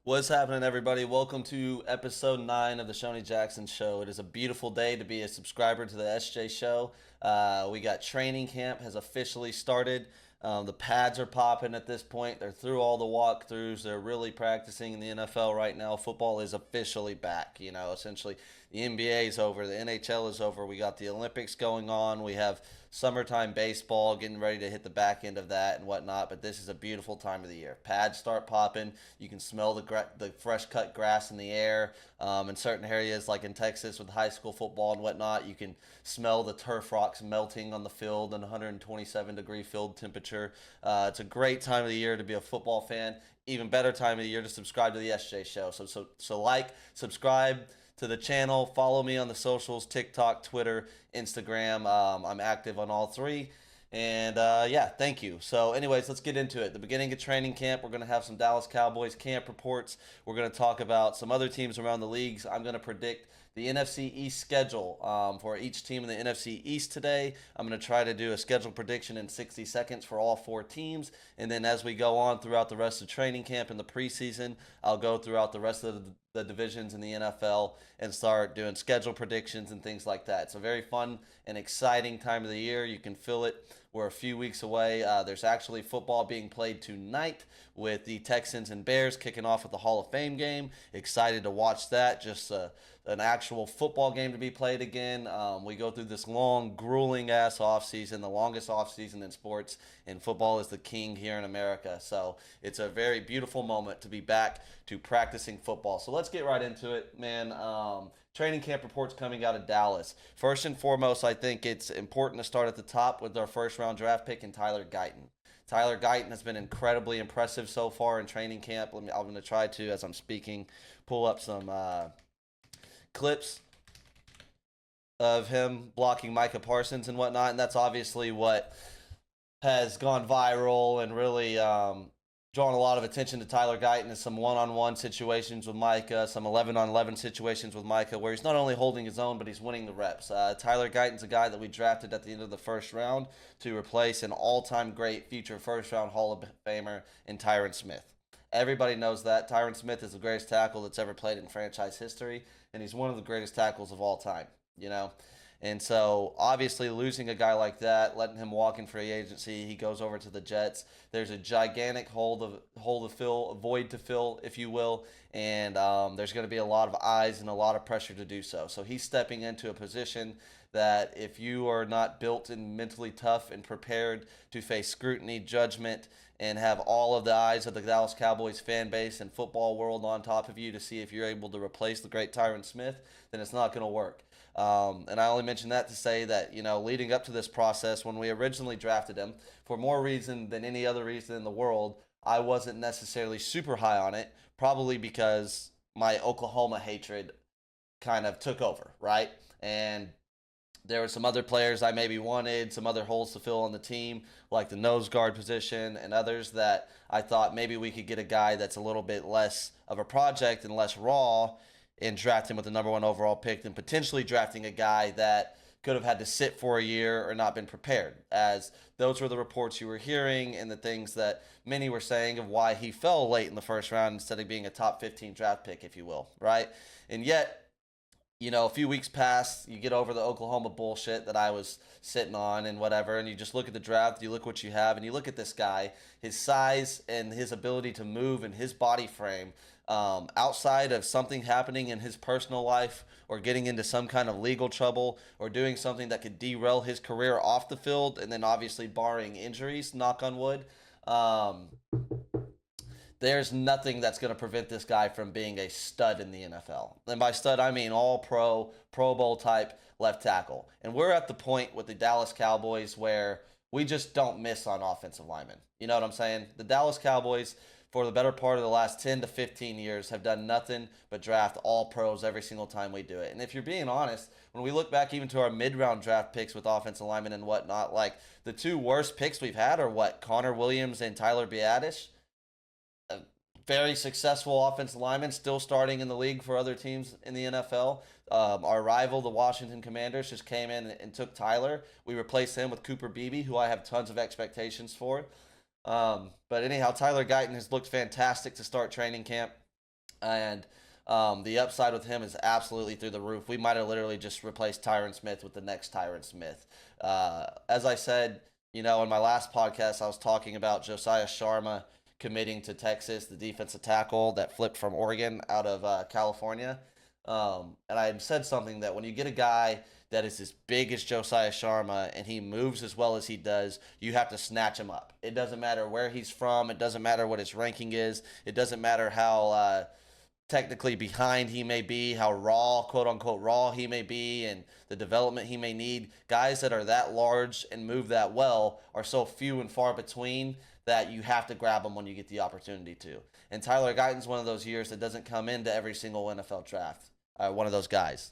What's happening, everybody? Welcome to episode 9 of the Shonee Jackson Show. It is a beautiful day to be a subscriber to the SJ Show. We got training camp has officially started. The pads are popping at this point. They're through all the walkthroughs. They're really practicing in the NFL right now. Football is officially back. Essentially, the NBA is over. The NHL is over. We got the Olympics going on. We have summertime baseball getting ready to hit the back end of that and whatnot. But this is a beautiful time of the year. Pads start popping. You can smell the fresh cut grass in the air. In certain areas, like in Texas with high school football and whatnot, you can smell the turf rocks melting on the field in 127-degree field temperature. It's a great time of the year to be a football fan. Even better time of the year to subscribe to the SJ Show. So like, subscribe to the channel. Follow me on the socials: TikTok, Twitter, Instagram. I'm active on all three. And yeah, thank you. So, anyways, let's get into it. The beginning of training camp, we're going to have some Dallas Cowboys camp reports. We're going to talk about some other teams around the leagues. I'm going to predict the NFC East schedule for each team in the NFC East today. I'm going to try to do a schedule prediction in 60 seconds for all four teams. And then as we go on throughout the rest of training camp in the preseason, I'll go throughout the rest of the divisions in the NFL and start doing schedule predictions and things like that. It's a very fun and exciting time of the year. You can feel it. We're a few weeks away. There's actually football being played tonight with the Texans and Bears kicking off with the Hall of Fame game. Excited to watch that. Just an actual football game to be played again. We go through this long, grueling-ass offseason, the longest offseason in sports, and football is the king here in America. So it's a very beautiful moment to be back to practicing football. So let's get right into it, man. Training camp reports coming out of Dallas. First and foremost, I think it's important to start at the top with our first-round draft pick in Tyler Guyton. Tyler Guyton has been incredibly impressive so far in training camp. I'm going to try to, as I'm speaking, pull up some clips of him blocking Micah Parsons and whatnot, and that's obviously what has gone viral and really drawn a lot of attention to Tyler Guyton is some one-on-one situations with Micah, some 11-on-11 situations with Micah, where he's not only holding his own, but he's winning the reps. Tyler Guyton's a guy that we drafted at the end of the first round to replace an all-time great future first-round Hall of Famer in Tyron Smith. Everybody knows that. Tyron Smith is the greatest tackle that's ever played in franchise history, and he's one of the greatest tackles of all time, you know? And so, obviously, losing a guy like that, letting him walk in free agency, he goes over to the Jets. There's a gigantic hole to fill, a void to fill, if you will, and there's going to be a lot of eyes and a lot of pressure to do so. So he's stepping into a position that if you are not built and mentally tough and prepared to face scrutiny, judgment, and have all of the eyes of the Dallas Cowboys fan base and football world on top of you to see if you're able to replace the great Tyron Smith, then it's not going to work. And I only mention that to say that, leading up to this process, when we originally drafted him, for more reason than any other reason in the world, I wasn't necessarily super high on it, probably because my Oklahoma hatred kind of took over, right? And there were some other players I maybe wanted, some other holes to fill on the team, like the nose guard position and others that I thought maybe we could get a guy that's a little bit less of a project and less raw and draft him with the number one overall pick than potentially drafting a guy that could have had to sit for a year or not been prepared, as those were the reports you were hearing and the things that many were saying of why he fell late in the first round instead of being a top 15 draft pick, if you will, right? And yet, a few weeks pass, you get over the Oklahoma bullshit that I was sitting on and whatever, and you just look at the draft, you look what you have, and you look at this guy, his size and his ability to move and his body frame, outside of something happening in his personal life or getting into some kind of legal trouble or doing something that could derail his career off the field, and then obviously barring injuries, knock on wood, there's nothing that's going to prevent this guy from being a stud in the NFL. And by stud, I mean all pro, Pro Bowl type left tackle. And we're at the point with the Dallas Cowboys where we just don't miss on offensive linemen. You know what I'm saying? The Dallas Cowboys, for the better part of the last 10 to 15 years, have done nothing but draft all pros every single time we do it. And if you're being honest, when we look back even to our mid-round draft picks with offensive linemen and whatnot, like the two worst picks we've had are what? Connor Williams and Tyler Biadasz. Very successful offensive lineman, still starting in the league for other teams in the NFL. Our rival, the Washington Commanders, just came in and took Tyler. We replaced him with Cooper Beebe, who I have tons of expectations for. But anyhow, Tyler Guyton has looked fantastic to start training camp. And the upside with him is absolutely through the roof. We might have literally just replaced Tyron Smith with the next Tyron Smith. As I said, in my last podcast, I was talking about Josiah Sharma committing to Texas, the defensive tackle that flipped from Oregon out of California. And I said something that when you get a guy that is as big as Josiah Sharma and he moves as well as he does, you have to snatch him up. It doesn't matter where he's from. It doesn't matter what his ranking is. It doesn't matter how technically behind he may be, how raw, quote unquote, raw he may be, and the development he may need. Guys that are that large and move that well are so few and far between that you have to grab them when you get the opportunity to. And Tyler Guyton's one of those years that doesn't come into every single NFL draft. One of those guys.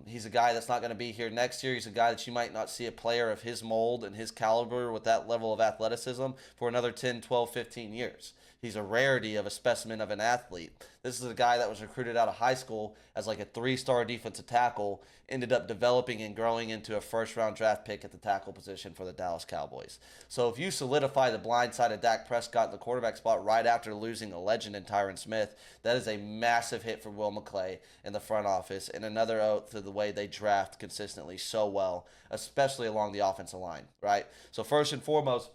He's a guy that's not going to be here next year. He's a guy that you might not see a player of his mold and his caliber with that level of athleticism for another 10, 12, 15 years. He's a rarity of a specimen of an athlete. This is a guy that was recruited out of high school as like a 3-star defensive tackle, ended up developing and growing into a first-round draft pick at the tackle position for the Dallas Cowboys. So if you solidify the blind side of Dak Prescott in the quarterback spot right after losing a legend in Tyron Smith, that is a massive hit for Will McClay in the front office and another oath to the way they draft consistently so well, especially along the offensive line, right? So first and foremost,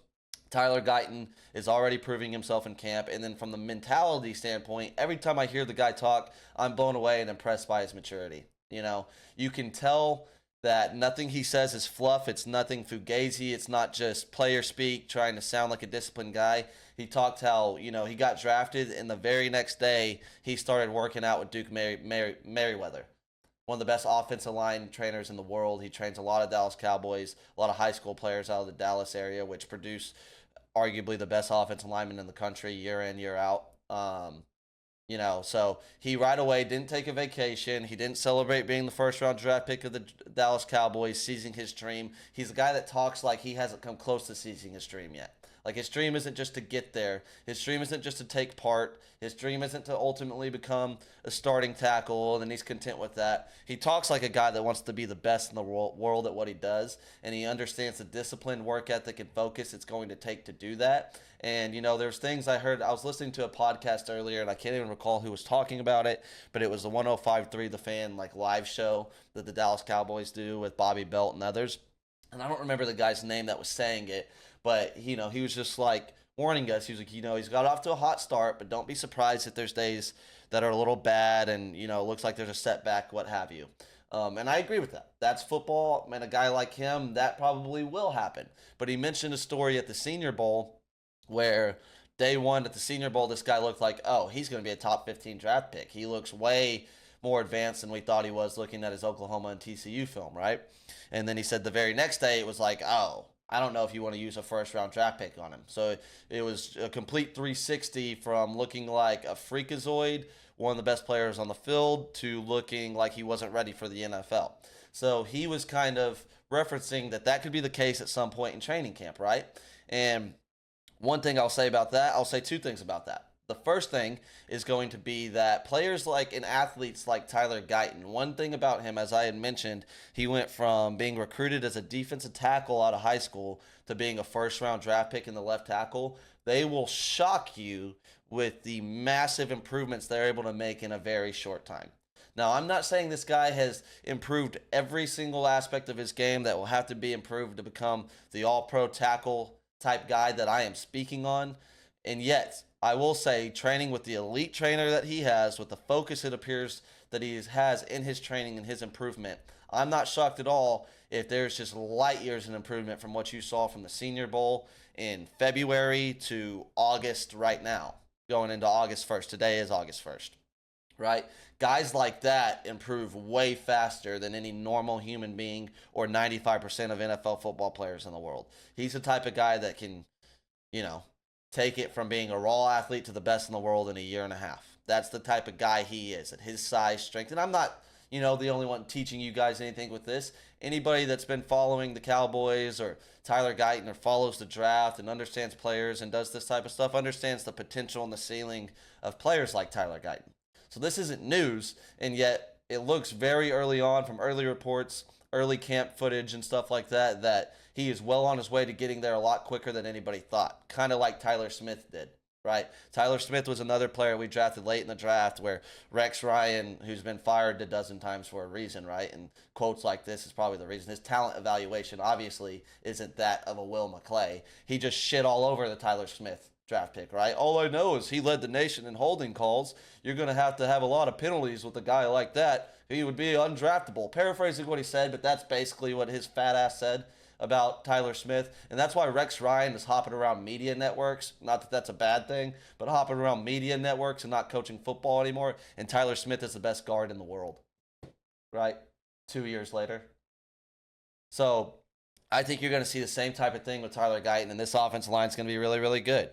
Tyler Guyton is already proving himself in camp. And then from the mentality standpoint, every time I hear the guy talk, I'm blown away and impressed by his maturity. You can tell that nothing he says is fluff. It's nothing fugazi. It's not just player speak trying to sound like a disciplined guy. He talked how, he got drafted, and the very next day he started working out with Duke Merriweather, one of the best offensive line trainers in the world. He trains a lot of Dallas Cowboys, a lot of high school players out of the Dallas area, which produce arguably the best offensive lineman in the country year in, year out. So he right away didn't take a vacation. He didn't celebrate being the first round draft pick of the Dallas Cowboys, seizing his dream. He's a guy that talks like he hasn't come close to seizing his dream yet. Like, his dream isn't just to get there. His dream isn't just to take part. His dream isn't to ultimately become a starting tackle, and he's content with that. He talks like a guy that wants to be the best in the world at what he does, and he understands the discipline, work ethic, and focus it's going to take to do that. And, there's things I heard. I was listening to a podcast earlier, and I can't even recall who was talking about it, but it was the 105.3 The Fan, live show that the Dallas Cowboys do with Bobby Belt and others. And I don't remember the guy's name that was saying it, but, he was just warning us. He was like, he's got off to a hot start, but don't be surprised if there's days that are a little bad and, looks like there's a setback, what have you. And I agree with that. That's football. Man, a guy like him, that probably will happen. But he mentioned a story at the Senior Bowl where day one at the Senior Bowl, this guy looked like, oh, he's going to be a top 15 draft pick. He looks way more advanced than we thought he was looking at his Oklahoma and TCU film, right? And then he said the very next day it was like, oh, I don't know if you want to use a first-round draft pick on him. So it was a complete 360 from looking like a freakazoid, one of the best players on the field, to looking like he wasn't ready for the NFL. So he was kind of referencing that could be the case at some point in training camp, right? And one thing I'll say about that, I'll say two things about that. The first thing is going to be that players and athletes like Tyler Guyton, one thing about him, as I had mentioned, he went from being recruited as a defensive tackle out of high school to being a first-round draft pick in the left tackle. They will shock you with the massive improvements they're able to make in a very short time. Now, I'm not saying this guy has improved every single aspect of his game that will have to be improved to become the all-pro tackle type guy that I am speaking on, and yet I will say, training with the elite trainer that he has, with the focus it appears that he has in his training and his improvement, I'm not shocked at all if there's just light years in improvement from what you saw from the Senior Bowl in February to August right now, going into August 1st. Today is August 1st, right? Guys like that improve way faster than any normal human being or 95% of NFL football players in the world. He's the type of guy that can, take it from being a raw athlete to the best in the world in a year and a half. That's the type of guy he is at his size, strength. And I'm not, the only one teaching you guys anything with this. Anybody that's been following the Cowboys or Tyler Guyton or follows the draft and understands players and does this type of stuff understands the potential and the ceiling of players like Tyler Guyton. So this isn't news, and yet it looks very early on from early reports, early camp footage and stuff like that, that he is well on his way to getting there a lot quicker than anybody thought. Kind of like Tyler Smith did, right? Tyler Smith was another player we drafted late in the draft where Rex Ryan, who's been fired a dozen times for a reason, right? And quotes like this is probably the reason. His talent evaluation obviously isn't that of a Will McClay. He just shit all over the Tyler Smith draft pick, right? All I know is he led the nation in holding calls. You're going to have a lot of penalties with a guy like that. He would be undraftable. Paraphrasing what he said, but that's basically what his fat ass said about Tyler Smith. And that's why Rex Ryan is hopping around media networks. Not that that's a bad thing, but hopping around media networks and not coaching football anymore. And Tyler Smith is the best guard in the world, right? 2 years later. So I think you're going to see the same type of thing with Tyler Guyton, and this offensive line is going to be really, really good.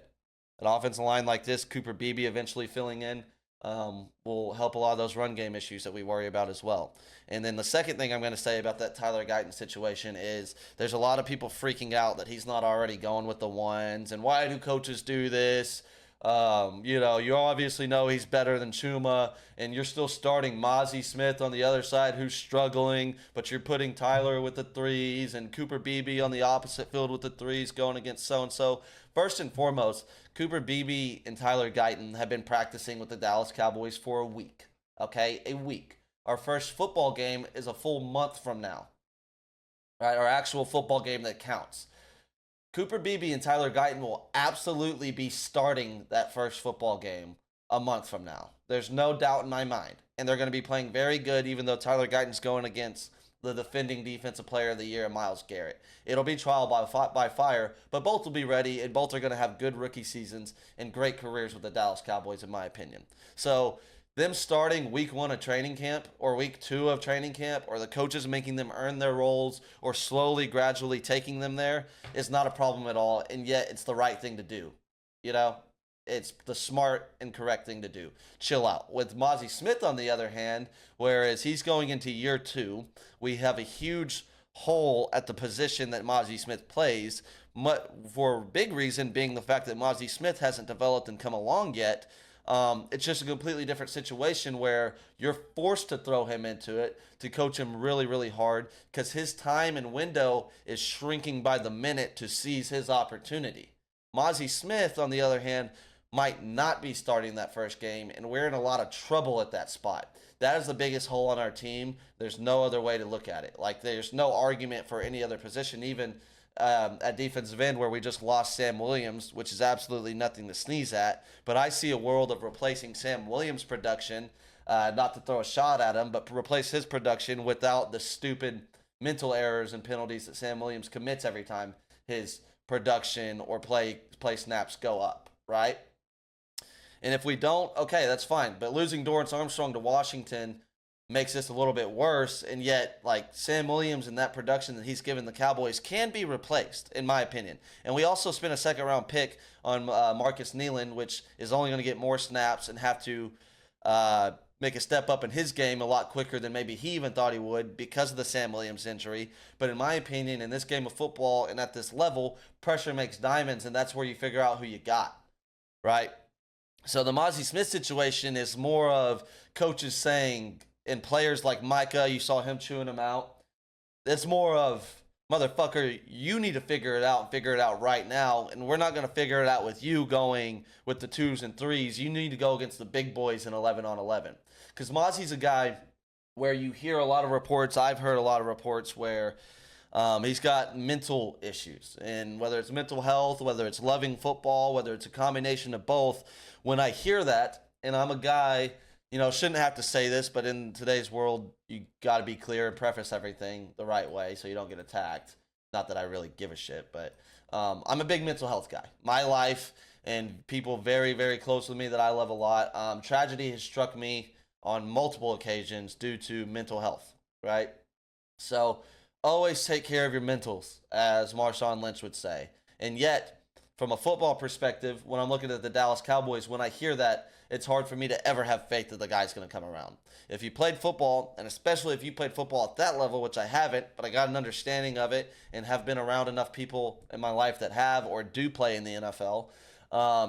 An offensive line like this, Cooper Beebe eventually filling in, will help a lot of those run game issues that we worry about as well. And then the second thing I'm going to say about that Tyler Guyton situation is there's a lot of people freaking out that he's not already going with the ones, and why do coaches do this? You obviously know he's better than Chuma, and you're still starting Mozzie Smith on the other side who's struggling, but you're putting Tyler with the threes and Cooper Beebe on the opposite field with the threes going against so-and-so. First and foremost, Cooper Beebe and Tyler Guyton have been practicing with the Dallas Cowboys for a week, okay? A week. Our first football game is a full month from now, right? Our actual football game that counts. Cooper Beebe and Tyler Guyton will absolutely be starting that first football game a month from now. There's no doubt in my mind. And they're going to be playing very good, even though Tyler Guyton's going against the defending defensive player of the year, Myles Garrett. It'll be trial by fire, but both will be ready, and both are going to have good rookie seasons and great careers with the Dallas Cowboys, in my opinion. So them starting week 1 of training camp or week 2 of training camp, or the coaches making them earn their roles or slowly, gradually taking them there is not a problem at all. And yet it's the right thing to do. You know, it's the smart and correct thing to do. Chill out. With Mozzie Smith, on the other hand, whereas he's going into year 2, we have a huge hole at the position that Mozzie Smith plays, for a big reason being the fact that Mozzie Smith hasn't developed and come along yet. It's just a completely different situation where you're forced to throw him into it, to coach him really, really hard, because his time and window is shrinking by the minute to seize his opportunity. Mozzie Smith, on the other hand, might not be starting that first game, and we're in a lot of trouble at that spot. That is the biggest hole on our team. There's no other way to look at it. Like, there's no argument for any other position, even at defensive end, where we just lost Sam Williams, which is absolutely nothing to sneeze at. But I see a world of replacing Sam Williams' production, not to throw a shot at him, but replace his production without the stupid mental errors and penalties that Sam Williams commits every time his production or play snaps go up, right? And if we don't, okay, that's fine. But losing Dorrance Armstrong to Washington makes this a little bit worse, and yet, like, Sam Williams and that production that he's given the Cowboys can be replaced, in my opinion. And we also spent a second-round pick on Marcus Nealon, which is only going to get more snaps and have to make a step up in his game a lot quicker than maybe he even thought he would because of the Sam Williams injury. But in my opinion, in this game of football and at this level, pressure makes diamonds, and that's where you figure out who you got, right? So the Mozzie Smith situation is more of coaches saying, and players like Micah, you saw him chewing him out. It's more of, motherfucker, you need to figure it out and figure it out right now. And we're not going to figure it out with you going with the 2s and 3s. You need to go against the big boys in 11 on 11. Because Mozzie's a guy where you hear a lot of reports. I've heard a lot of reports where he's got mental issues. And whether it's mental health, whether it's loving football, whether it's a combination of both, when I hear that, and I'm a guy, shouldn't have to say this, but in today's world, you got to be clear and preface everything the right way so you don't get attacked. Not that I really give a shit, but I'm a big mental health guy. My life and people very, very close with me that I love a lot. Tragedy has struck me on multiple occasions due to mental health, right? So always take care of your mentals, as Marshawn Lynch would say. And yet, from a football perspective, when I'm looking at the Dallas Cowboys, when I hear that, it's hard for me to ever have faith that the guy's going to come around. If you played football, and especially if you played football at that level, which I haven't, but I got an understanding of it and have been around enough people in my life that have or do play in the NFL,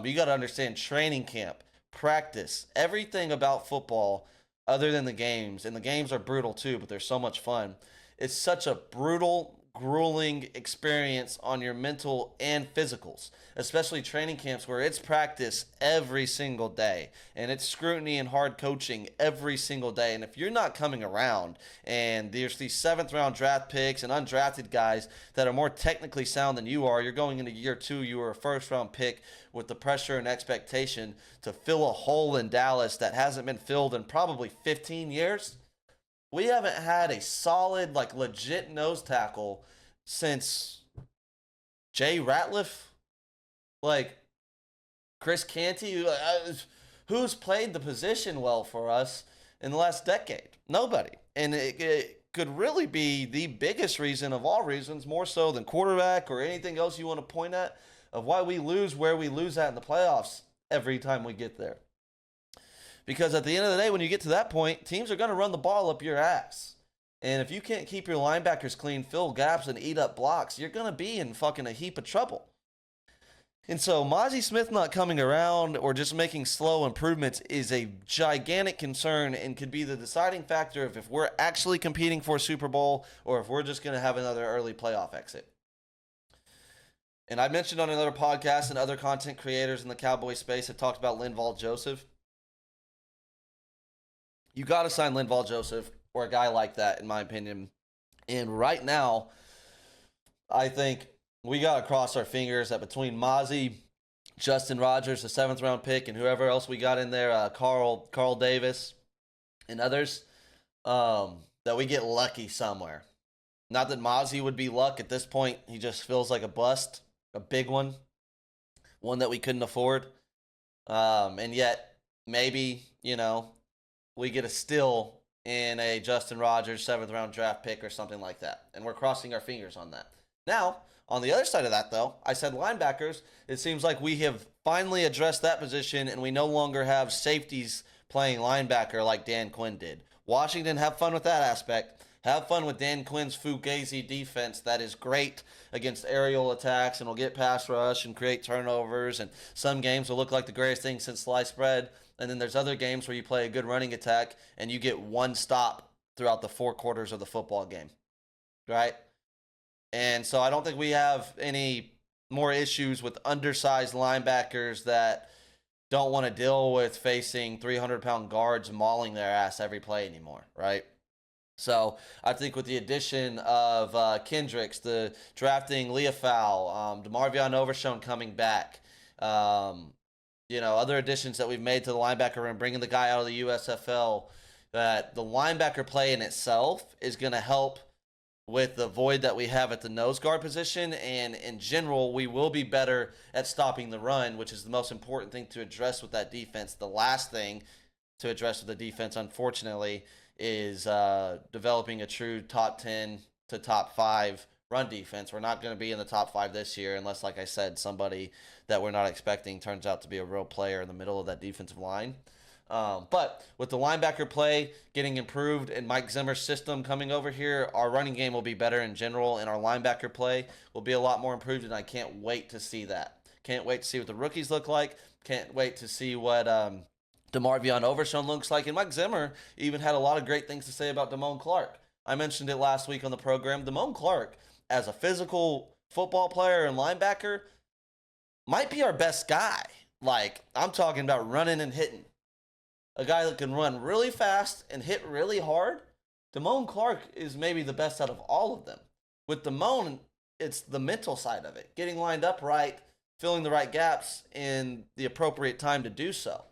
you got to understand training camp, practice, everything about football other than the games. And the games are brutal too, but they're so much fun. It's such a brutal, grueling experience on your mental and physicals, especially training camps where it's practice every single day and it's scrutiny and hard coaching every single day. And if you're not coming around and there's these 7th-round draft picks and undrafted guys that are more technically sound than you are, you're going into year 2, you were a first-round pick with the pressure and expectation to fill a hole in Dallas that hasn't been filled in probably 15 years. We haven't had a solid, like, legit nose tackle since Jay Ratliff, like Chris Canty. Who's played the position well for us in the last decade? Nobody. And it could really be the biggest reason of all reasons, more so than quarterback or anything else you want to point at, of why we lose where we lose at in the playoffs every time we get there. Because at the end of the day, when you get to that point, teams are going to run the ball up your ass. And if you can't keep your linebackers clean, fill gaps, and eat up blocks, you're going to be in fucking a heap of trouble. And so Mozzie Smith not coming around or just making slow improvements is a gigantic concern and could be the deciding factor of if we're actually competing for a Super Bowl or if we're just going to have another early playoff exit. And I mentioned on another podcast and other content creators in the Cowboy space have talked about Linval Joseph. You got to sign Linval Joseph or a guy like that, in my opinion. And right now, I think we got to cross our fingers that between Mozzie, Justin Rogers, the 7th-round pick, and whoever else we got in there, Carl Davis, and others, that we get lucky somewhere. Not that Mozzie would be luck at this point. He just feels like a bust, a big one that we couldn't afford. And yet, maybe, we get a steal in a Justin Rogers 7th-round draft pick or something like that. And we're crossing our fingers on that. Now, on the other side of that, though, I said linebackers. It seems like we have finally addressed that position, and we no longer have safeties playing linebacker like Dan Quinn did. Washington, have fun with that aspect. Have fun with Dan Quinn's Fugazi defense that is great against aerial attacks and will get pass rush and create turnovers. And some games will look like the greatest thing since sliced bread. And then there's other games where you play a good running attack and you get one stop throughout the 4 quarters of the football game, right? And so I don't think we have any more issues with undersized linebackers that don't want to deal with facing 300-pound guards mauling their ass every play anymore, right? So I think with the addition of Kendricks, the drafting Leofau, DeMarvion Overshown coming back, other additions that we've made to the linebacker room, bringing the guy out of the USFL, that the linebacker play in itself is going to help with the void that we have at the nose guard position. And in general, we will be better at stopping the run, which is the most important thing to address with that defense. The last thing to address with the defense, unfortunately, is developing a true top 10 to top 5 run defense. We're not going to be in the top 5 this year unless, like I said, somebody that we're not expecting turns out to be a real player in the middle of that defensive line. But with the linebacker play getting improved and Mike Zimmer's system coming over here, our running game will be better in general, and our linebacker play will be a lot more improved, and I can't wait to see that. Can't wait to see what the rookies look like. Can't wait to see what DeMarvion Overshown looks like. And Mike Zimmer even had a lot of great things to say about Damone Clark. I mentioned it last week on the program. Damone Clark, as a physical football player and linebacker, might be our best guy. Like, I'm talking about running and hitting. A guy that can run really fast and hit really hard. Damone Clark is maybe the best out of all of them. With Damone, it's the mental side of it. Getting lined up right, filling the right gaps in the appropriate time to do so.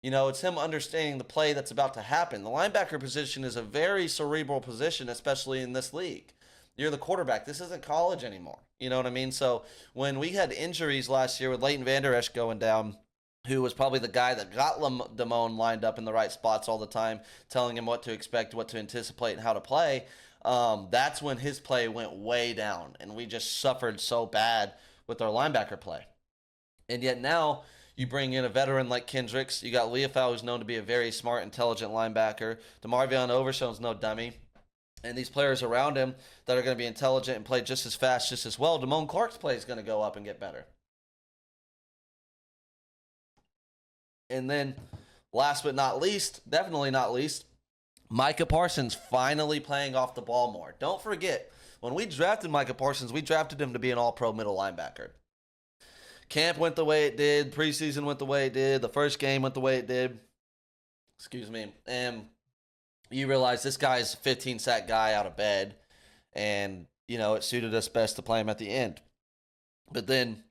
It's him understanding the play that's about to happen. The linebacker position is a very cerebral position, especially in this league. You're the quarterback. This isn't college anymore. You know what I mean? So when we had injuries last year with Leighton Vander Esch going down, who was probably the guy that got Damone lined up in the right spots all the time, telling him what to expect, what to anticipate, and how to play, that's when his play went way down, and we just suffered so bad with our linebacker play. And yet now you bring in a veteran like Kendricks. You got Leofau, who's known to be a very smart, intelligent linebacker. DeMarvion Overshown's no dummy. And these players around him that are going to be intelligent and play just as fast, just as well. Damone Clark's play is going to go up and get better. And then, last but not least, definitely not least, Micah Parsons finally playing off the ball more. Don't forget, when we drafted Micah Parsons, we drafted him to be an all-pro middle linebacker. Camp went the way it did. Preseason went the way it did. The first game went the way it did. Excuse me. And you realize this guy's a 15-sack guy out of bed. And, it suited us best to play him at the end. But then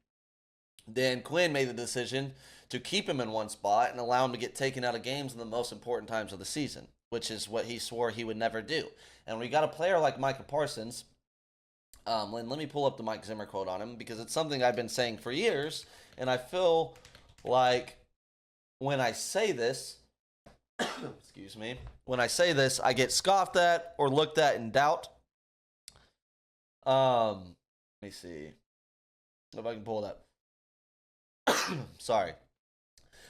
Dan Quinn made the decision to keep him in one spot and allow him to get taken out of games in the most important times of the season, which is what he swore he would never do. And when we got a player like Micah Parsons, let me pull up the Mike Zimmer quote on him because it's something I've been saying for years, and I feel like when I say this, excuse me, when I say this, I get scoffed at or looked at in doubt. Let me see if I can pull it up. Sorry.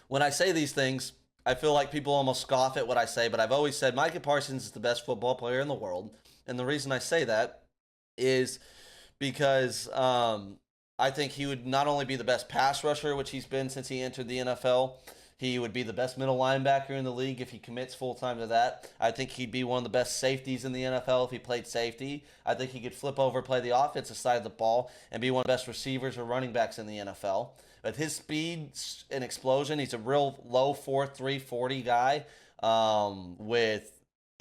When I say these things, I feel like people almost scoff at what I say, but I've always said Micah Parsons is the best football player in the world, and the reason I say that is because I think he would not only be the best pass rusher, which he's been since he entered the NFL, he would be the best middle linebacker in the league if he commits full-time to that. I think he'd be one of the best safeties in the NFL if he played safety. I think he could flip over, play the offensive side of the ball, and be one of the best receivers or running backs in the NFL. But his speed and explosion, he's a real low 4.3 40 guy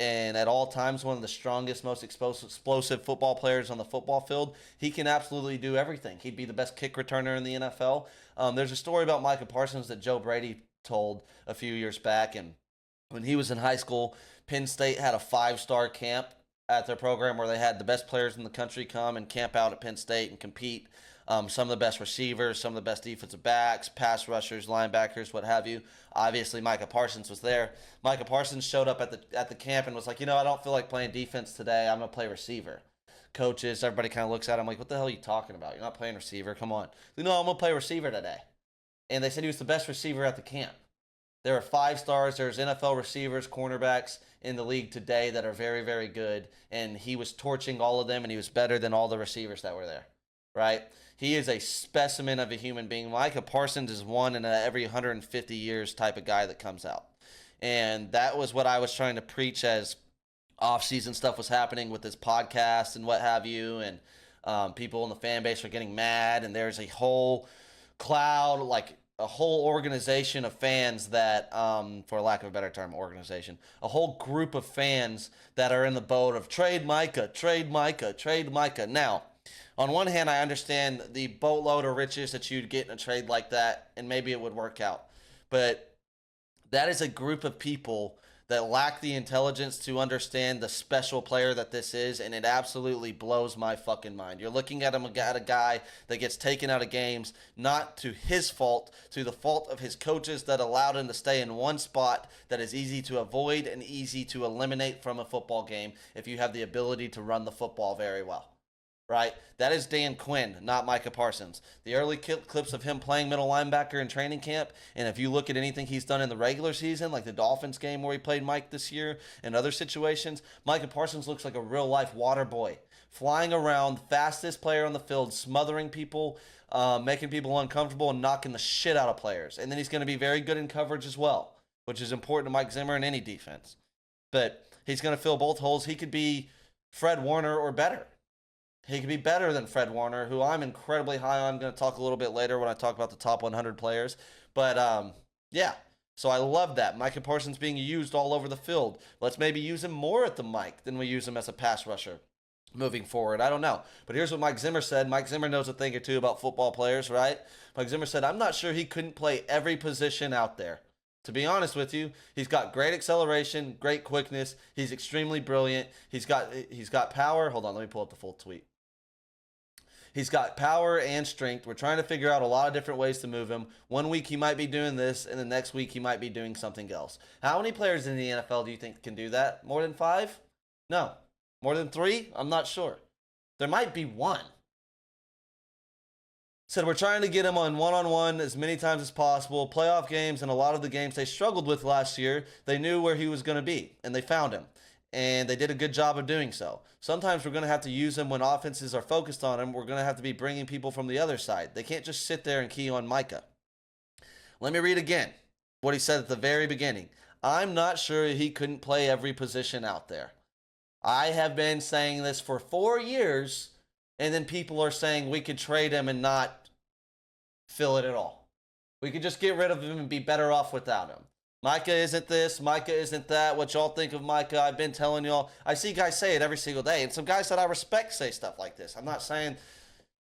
and at all times one of the strongest, most explosive football players on the football field. He can absolutely do everything. He'd be the best kick returner in the NFL. There's a story about Micah Parsons that Joe Brady told a few years back, and when he was in high school, Penn State had a 5-star camp at their program where they had the best players in the country come and camp out at Penn State and compete. Some of the best receivers, some of the best defensive backs, pass rushers, linebackers, what have you. Obviously, Micah Parsons was there. Micah Parsons showed up at the camp and was like, I don't feel like playing defense today. I'm going to play receiver. Coaches, everybody kind of looks at him like, what the hell are you talking about? You're not playing receiver. Come on. I'm going to play receiver today. And they said he was the best receiver at the camp. There are 5 stars. There's NFL receivers, cornerbacks in the league today that are very, very good. And he was torching all of them, and he was better than all the receivers that were there. Right? He is a specimen of a human being. Micah Parsons is one in a every 150 years type of guy that comes out. And that was what I was trying to preach as off-season stuff was happening with this podcast and what have you. And people in the fan base are getting mad. And there's a whole cloud, like a whole organization of fans that, for lack of a better term, organization, a whole group of fans that are in the boat of trade Micah, trade Micah, trade Micah. Now, on one hand, I understand the boatload of riches that you'd get in a trade like that, and maybe it would work out. But that is a group of people that lack the intelligence to understand the special player that this is, and it absolutely blows my fucking mind. You're looking at a guy that gets taken out of games, not to his fault, to the fault of his coaches that allowed him to stay in one spot that is easy to avoid and easy to eliminate from a football game if you have the ability to run the football very well. Right? That is Dan Quinn, not Micah Parsons. The early clips of him playing middle linebacker in training camp, and if you look at anything he's done in the regular season, like the Dolphins game where he played Mike this year and other situations, Micah Parsons looks like a real-life water boy, flying around, fastest player on the field, smothering people, making people uncomfortable, and knocking the shit out of players. And then he's going to be very good in coverage as well, which is important to Mike Zimmer in any defense. But he's going to fill both holes. He could be Fred Warner or better. He could be better than Fred Warner, who I'm incredibly high on. I'm going to talk a little bit later when I talk about the top 100 players. But, yeah, so I love that. Micah Parsons being used all over the field. Let's maybe use him more at the mic than we use him as a pass rusher moving forward. I don't know. But here's what Mike Zimmer said. Mike Zimmer knows a thing or two about football players, right? Mike Zimmer said, I'm not sure he couldn't play every position out there. To be honest with you, he's got great acceleration, great quickness. He's extremely brilliant. He's got power. Hold on, let me pull up the full tweet. He's got power and strength. We're trying to figure out a lot of different ways to move him. One week he might be doing this, and the next week he might be doing something else. How many players in the NFL do you think can do that? More than 5? No. More than 3? I'm not sure. There might be 1. Said we're trying to get him on one-on-one as many times as possible. Playoff games and a lot of the games they struggled with last year, they knew where he was going to be, and they found him. And they did a good job of doing so. Sometimes we're going to have to use him when offenses are focused on him. We're going to have to be bringing people from the other side. They can't just sit there and key on Micah. Let me read again what he said at the very beginning. I'm not sure he couldn't play every position out there. I have been saying this for 4 years, and then people are saying we could trade him and not fill it at all. We could just get rid of him and be better off without him. Micah isn't this, Micah isn't that. What y'all think of Micah? I've been telling y'all. I see guys say it every single day, and some guys that I respect say stuff like this. I'm not saying,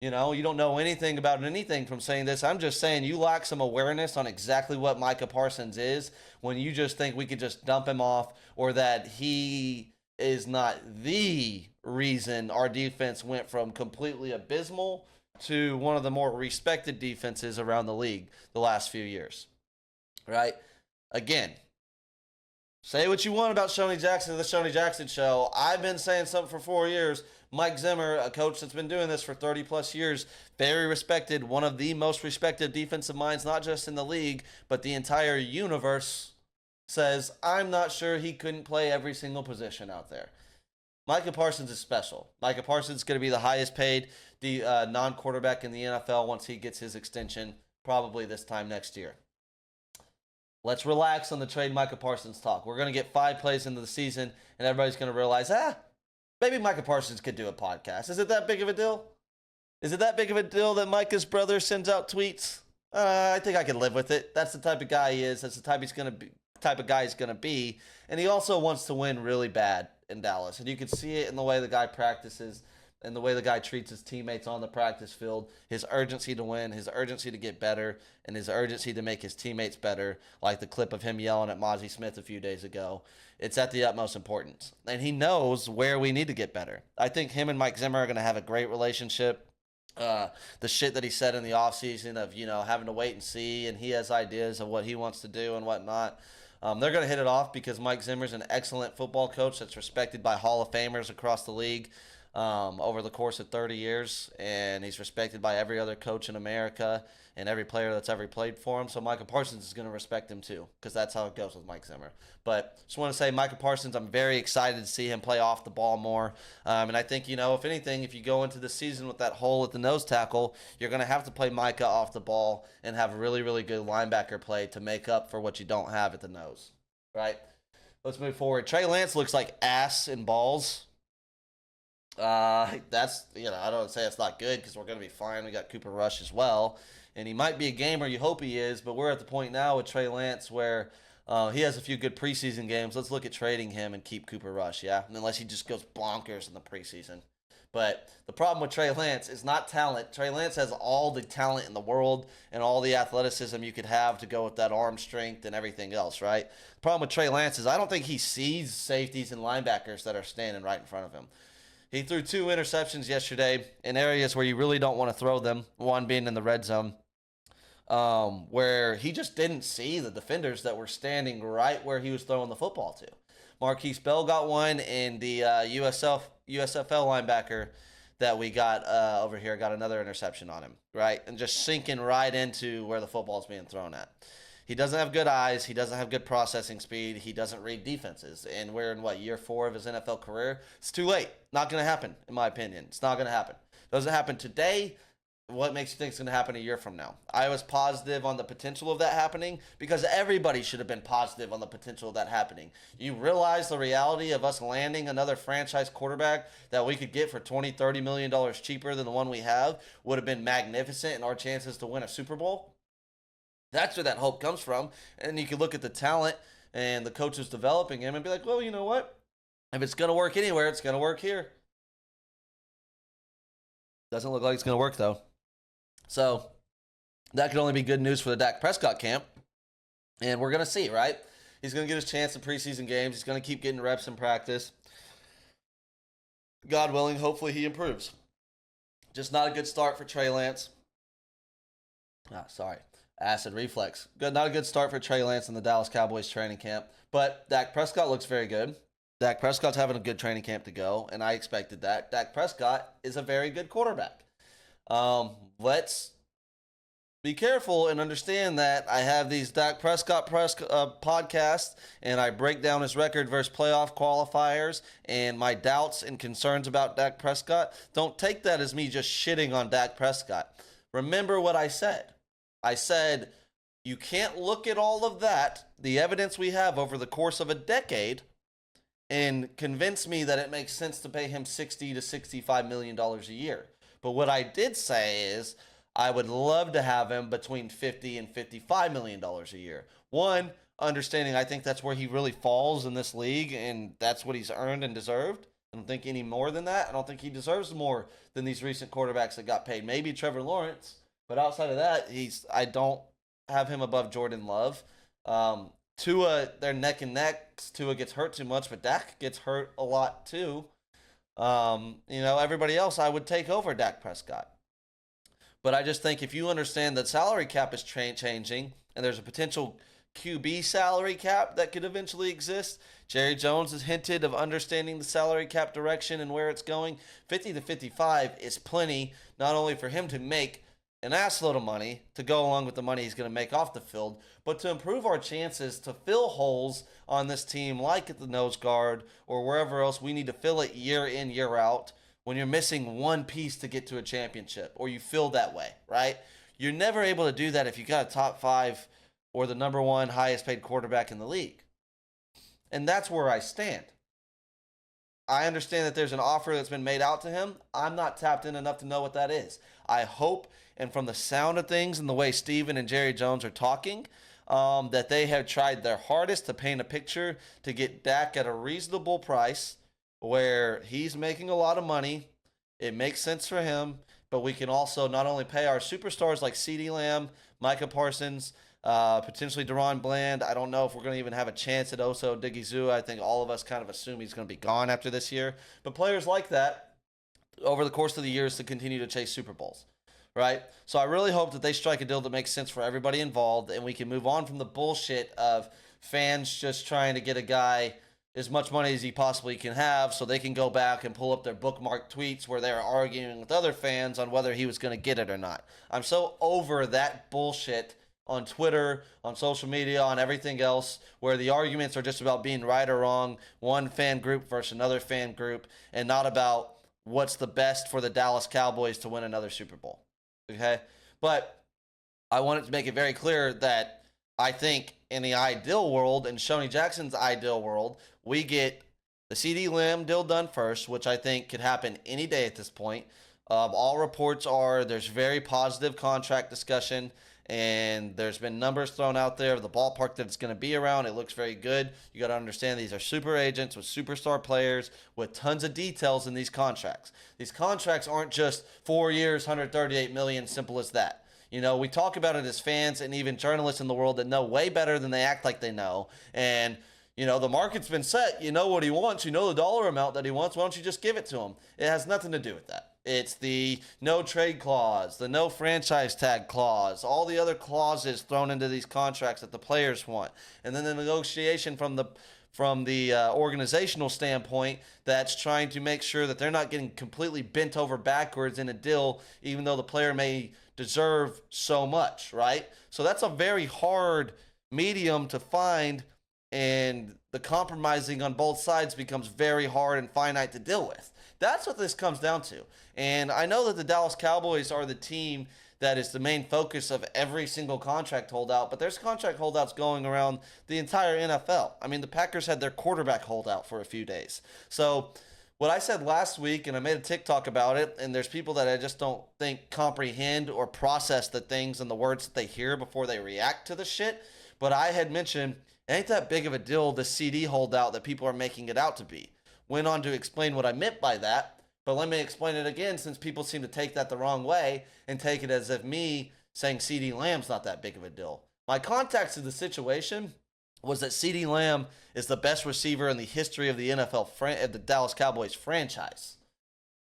you don't know anything about anything from saying this. I'm just saying you lack some awareness on exactly what Micah Parsons is when you just think we could just dump him off, or that he is not the reason our defense went from completely abysmal to one of the more respected defenses around the league the last few years. Right? Again, say what you want about Shonee Jackson and the Shonee Jackson Show. I've been saying something for 4 years. Mike Zimmer, a coach that's been doing this for 30 plus years, very respected, one of the most respected defensive minds, not just in the league, but the entire universe, says, I'm not sure he couldn't play every single position out there. Micah Parsons is special. Micah Parsons is going to be the highest paid non-quarterback in the NFL once he gets his extension, probably this time next year. Let's relax on the trade Micah Parsons talk. We're going to get 5 plays into the season, and everybody's going to realize, maybe Micah Parsons could do a podcast. Is it that big of a deal? Is it that big of a deal that Micah's brother sends out tweets? I think I can live with it. That's the type of guy he is. That's the type of guy he's going to be. And he also wants to win really bad in Dallas. And you can see it in the way the guy practices and the way the guy treats his teammates on the practice field. His urgency to win, his urgency to get better, and his urgency to make his teammates better, like the clip of him yelling at Mozzie Smith a few days ago. It's at the utmost importance. And he knows where we need to get better. I think him and Mike Zimmer are going to have a great relationship. The shit that he said in the offseason of, having to wait and see, and he has ideas of what he wants to do and whatnot. They're going to hit it off because Mike Zimmer's an excellent football coach that's respected by Hall of Famers across the league over the course of 30 years, and he's respected by every other coach in America and every player that's ever played for him. So Micah Parsons is going to respect him too, because that's how it goes with Mike Zimmer. But just want to say, Micah Parsons, I'm very excited to see him play off the ball more. And I think, if anything, if you go into the season with that hole at the nose tackle, you're going to have to play Micah off the ball and have really, really good linebacker play to make up for what you don't have at the nose. Right? Let's move forward. Trey Lance looks like ass and balls. That's, I don't say it's not good because we're going to be fine. We got Cooper Rush as well. And he might be a gamer. You hope he is. But we're at the point now with Trey Lance where he has a few good preseason games. Let's look at trading him and keep Cooper Rush, yeah? Unless he just goes bonkers in the preseason. But the problem with Trey Lance is not talent. Trey Lance has all the talent in the world and all the athleticism you could have to go with that arm strength and everything else, right? The problem with Trey Lance is I don't think he sees safeties and linebackers that are standing right in front of him. He threw 2 interceptions yesterday in areas where you really don't want to throw them, one being in the red zone, where he just didn't see the defenders that were standing right where he was throwing the football to. Marquise Bell got one, and the USFL linebacker that we got over here got another interception on him, right? And just sinking right into where the football is being thrown at. He doesn't have good eyes. He doesn't have good processing speed. He doesn't read defenses. And we're in, year 4 of his NFL career? It's too late. Not going to happen, in my opinion. It's not going to happen. Doesn't happen today. What makes you think it's going to happen a year from now? I was positive on the potential of that happening because everybody should have been positive on the potential of that happening. You realize the reality of us landing another franchise quarterback that we could get for $20, $30 million cheaper than the one we have would have been magnificent in our chances to win a Super Bowl? That's where that hope comes from. And you can look at the talent and the coaches developing him and be like, well, you know what? If it's going to work anywhere, it's going to work here. Doesn't look like it's going to work, though. So that could only be good news for the Dak Prescott camp. And we're going to see, right? He's going to get his chance in preseason games. He's going to keep getting reps in practice. God willing, hopefully he improves. Just not a good start for Trey Lance. Acid reflex. Not a good start for Trey Lance in the Dallas Cowboys training camp. But Dak Prescott looks very good. Dak Prescott's having a good training camp to go, and I expected that. Dak Prescott is a very good quarterback. Let's be careful and understand that I have these Dak Prescott podcasts, and I break down his record versus playoff qualifiers and my doubts and concerns about Dak Prescott. Don't take that as me just shitting on Dak Prescott. Remember what I said. I said, You can't look at all of that, the evidence we have over the course of a decade, and convince me that it makes sense to pay him $60 to $65 million a year. But what I did say is I would love to have him between $50 and $55 million a year. One, understanding I think that's where he really falls in this league, and that's what he's earned and deserved. I don't think any more than that. I don't think he deserves more than these recent quarterbacks that got paid. Maybe Trevor Lawrence, but outside of that, I don't have him above Jordan Love. Tua, they're neck and neck. Tua gets hurt too much, but Dak gets hurt a lot too. Everybody else I would take over Dak Prescott. But I just think if you understand that salary cap is changing and there's a potential QB salary cap that could eventually exist. Jerry Jones has hinted of understanding the salary cap direction and where it's going. 50 to 55 is plenty, not only for him to make an assload of money to go along with the money he's going to make off the field, but to improve our chances to fill holes on this team, like at the nose guard or wherever else we need to fill it year in, year out, when you're missing one piece to get to a championship, or you feel that way, right? You're never able to do that if you got a top 5 or the number 1 highest paid quarterback in the league. And that's where I stand. I understand that there's an offer that's been made out to him. I'm not tapped in enough to know what that is. I hope, and from the sound of things and the way Steven and Jerry Jones are talking, that they have tried their hardest to paint a picture to get Dak at a reasonable price where he's making a lot of money. It makes sense for him, but we can also not only pay our superstars like CeeDee Lamb, Micah Parsons, potentially Deron Bland. I don't know if we're going to even have a chance at Oso Odigizua. I think all of us kind of assume he's going to be gone after this year. But players like that, over the course of the years, to continue to chase Super Bowls, right? So I really hope that they strike a deal that makes sense for everybody involved, and we can move on from the bullshit of fans just trying to get a guy as much money as he possibly can have so they can go back and pull up their bookmark tweets where they're arguing with other fans on whether he was going to get it or not. I'm so over that bullshit on Twitter, on social media, on everything else, where the arguments are just about being right or wrong, one fan group versus another fan group, and not about what's the best for the Dallas Cowboys to win another Super Bowl. Okay? But I wanted to make it very clear that I think in the ideal world, in Shonee Jackson's ideal world, we get the CeeDee Lamb deal done first, which I think could happen any day at this point. All reports are there's very positive contract discussion, and there's been numbers thrown out there of the ballpark that it's going to be around. It looks very good. You got to understand these are super agents with superstar players with tons of details in these contracts. These contracts aren't just 4 years, $138 million, simple as that. You know, we talk about it as fans and even journalists in the world that know way better than they act like they know. And, you know, the market's been set. You know what he wants. You know the dollar amount that he wants. Why don't you just give it to him? It has nothing to do with that. It's the no trade clause, the no franchise tag clause, all the other clauses thrown into these contracts that the players want. And then the negotiation from the organizational standpoint that's trying to make sure that they're not getting completely bent over backwards in a deal, even though the player may deserve so much, right? So that's a very hard medium to find, and the compromising on both sides becomes very hard and finite to deal with. That's what this comes down to. And I know that the Dallas Cowboys are the team that is the main focus of every single contract holdout, but there's contract holdouts going around the entire NFL. I mean, the Packers had their quarterback holdout for a few days. So what I said last week, and I made a TikTok about it, and there's people that I just don't think comprehend or process the things and the words that they hear before they react to the shit. But I had mentioned, it ain't that big of a deal, the CD holdout that people are making it out to be. Went on to explain what I meant by that, but let me explain it again since people seem to take that the wrong way and take it as if me saying CeeDee Lamb's not that big of a deal. My context of the situation was that CeeDee Lamb is the best receiver in the history of the of the Dallas Cowboys franchise.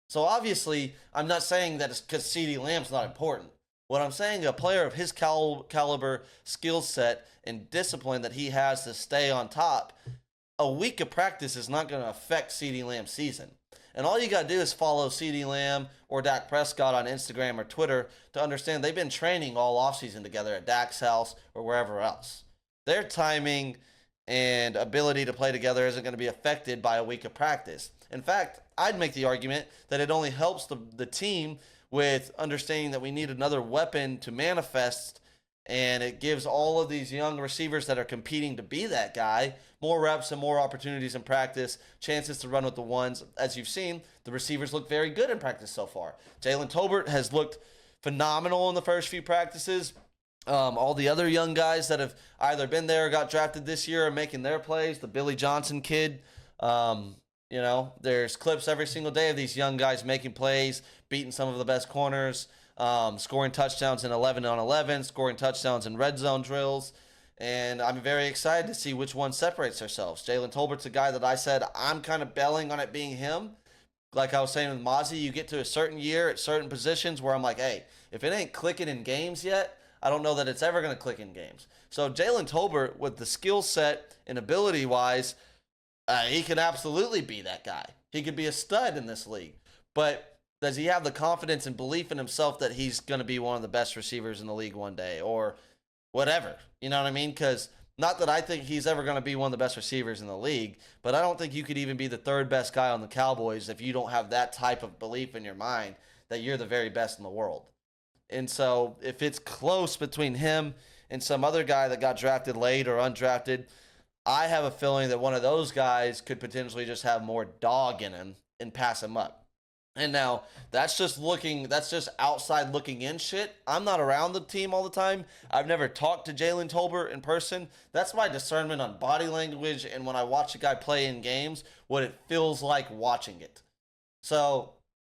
So obviously, I'm not saying that it's because CeeDee Lamb's not important. What I'm saying, a player of his caliber, skill set, and discipline that he has to stay on top, a week of practice is not going to affect CeeDee Lamb's season. And all you got to do is follow CeeDee Lamb or Dak Prescott on Instagram or Twitter to understand they've been training all offseason together at Dak's house or wherever else. Their timing and ability to play together isn't going to be affected by a week of practice. In fact, I'd make the argument that it only helps the team with understanding that we need another weapon to manifest And it gives all of these young receivers that are competing to be that guy more reps and more opportunities in practice, chances to run with the ones. As you've seen, the receivers look very good in practice so far. Jalen Tolbert has looked phenomenal in the first few practices. All the other young guys that have either been there or got drafted this year are making their plays. The Billy Johnson kid, there's clips every single day of these young guys making plays, beating some of the best corners, scoring touchdowns in 11 on 11, scoring touchdowns in red zone drills. And I'm very excited to see which one separates themselves. Jalen Tolbert's a guy that I said I'm kind of belling on it being him. Like I was saying with Mozzie, you get to a certain year at certain positions where I'm like, hey, if it ain't clicking in games yet, I don't know that it's ever going to click in games. So Jalen Tolbert, with the skill set and ability-wise, he could absolutely be that guy. He could be a stud in this league. But does he have the confidence and belief in himself that he's going to be one of the best receivers in the league one day or whatever? You know what I mean? Because not that I think he's ever going to be one of the best receivers in the league, but I don't think you could even be the third best guy on the Cowboys if you don't have that type of belief in your mind that you're the very best in the world. And so if it's close between him and some other guy that got drafted late or undrafted, I have a feeling that one of those guys could potentially just have more dog in him and pass him up. And now that's just outside looking in shit. I'm not around the team all the time. I've never talked to Jalen Tolbert in person. That's my discernment on body language and when I watch a guy play in games, what it feels like watching it. So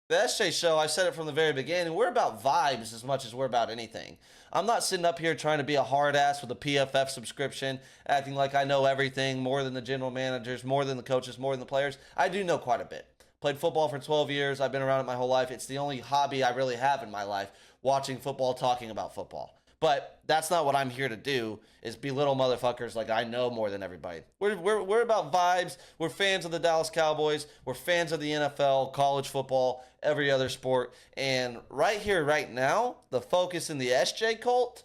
the SJ show, I said it from the very beginning, we're about vibes as much as we're about anything. I'm not sitting up here trying to be a hard ass with a PFF subscription, acting like I know everything more than the general managers, more than the coaches, more than the players. I do know quite a bit. Played football for 12 years. I've been around it my whole life. It's the only hobby I really have in my life, watching football, talking about football. But that's not what I'm here to do, is belittle motherfuckers like I know more than everybody. We're about vibes. We're fans of the Dallas Cowboys. We're fans of the NFL, college football, every other sport. And right here, right now, the focus in the SJ cult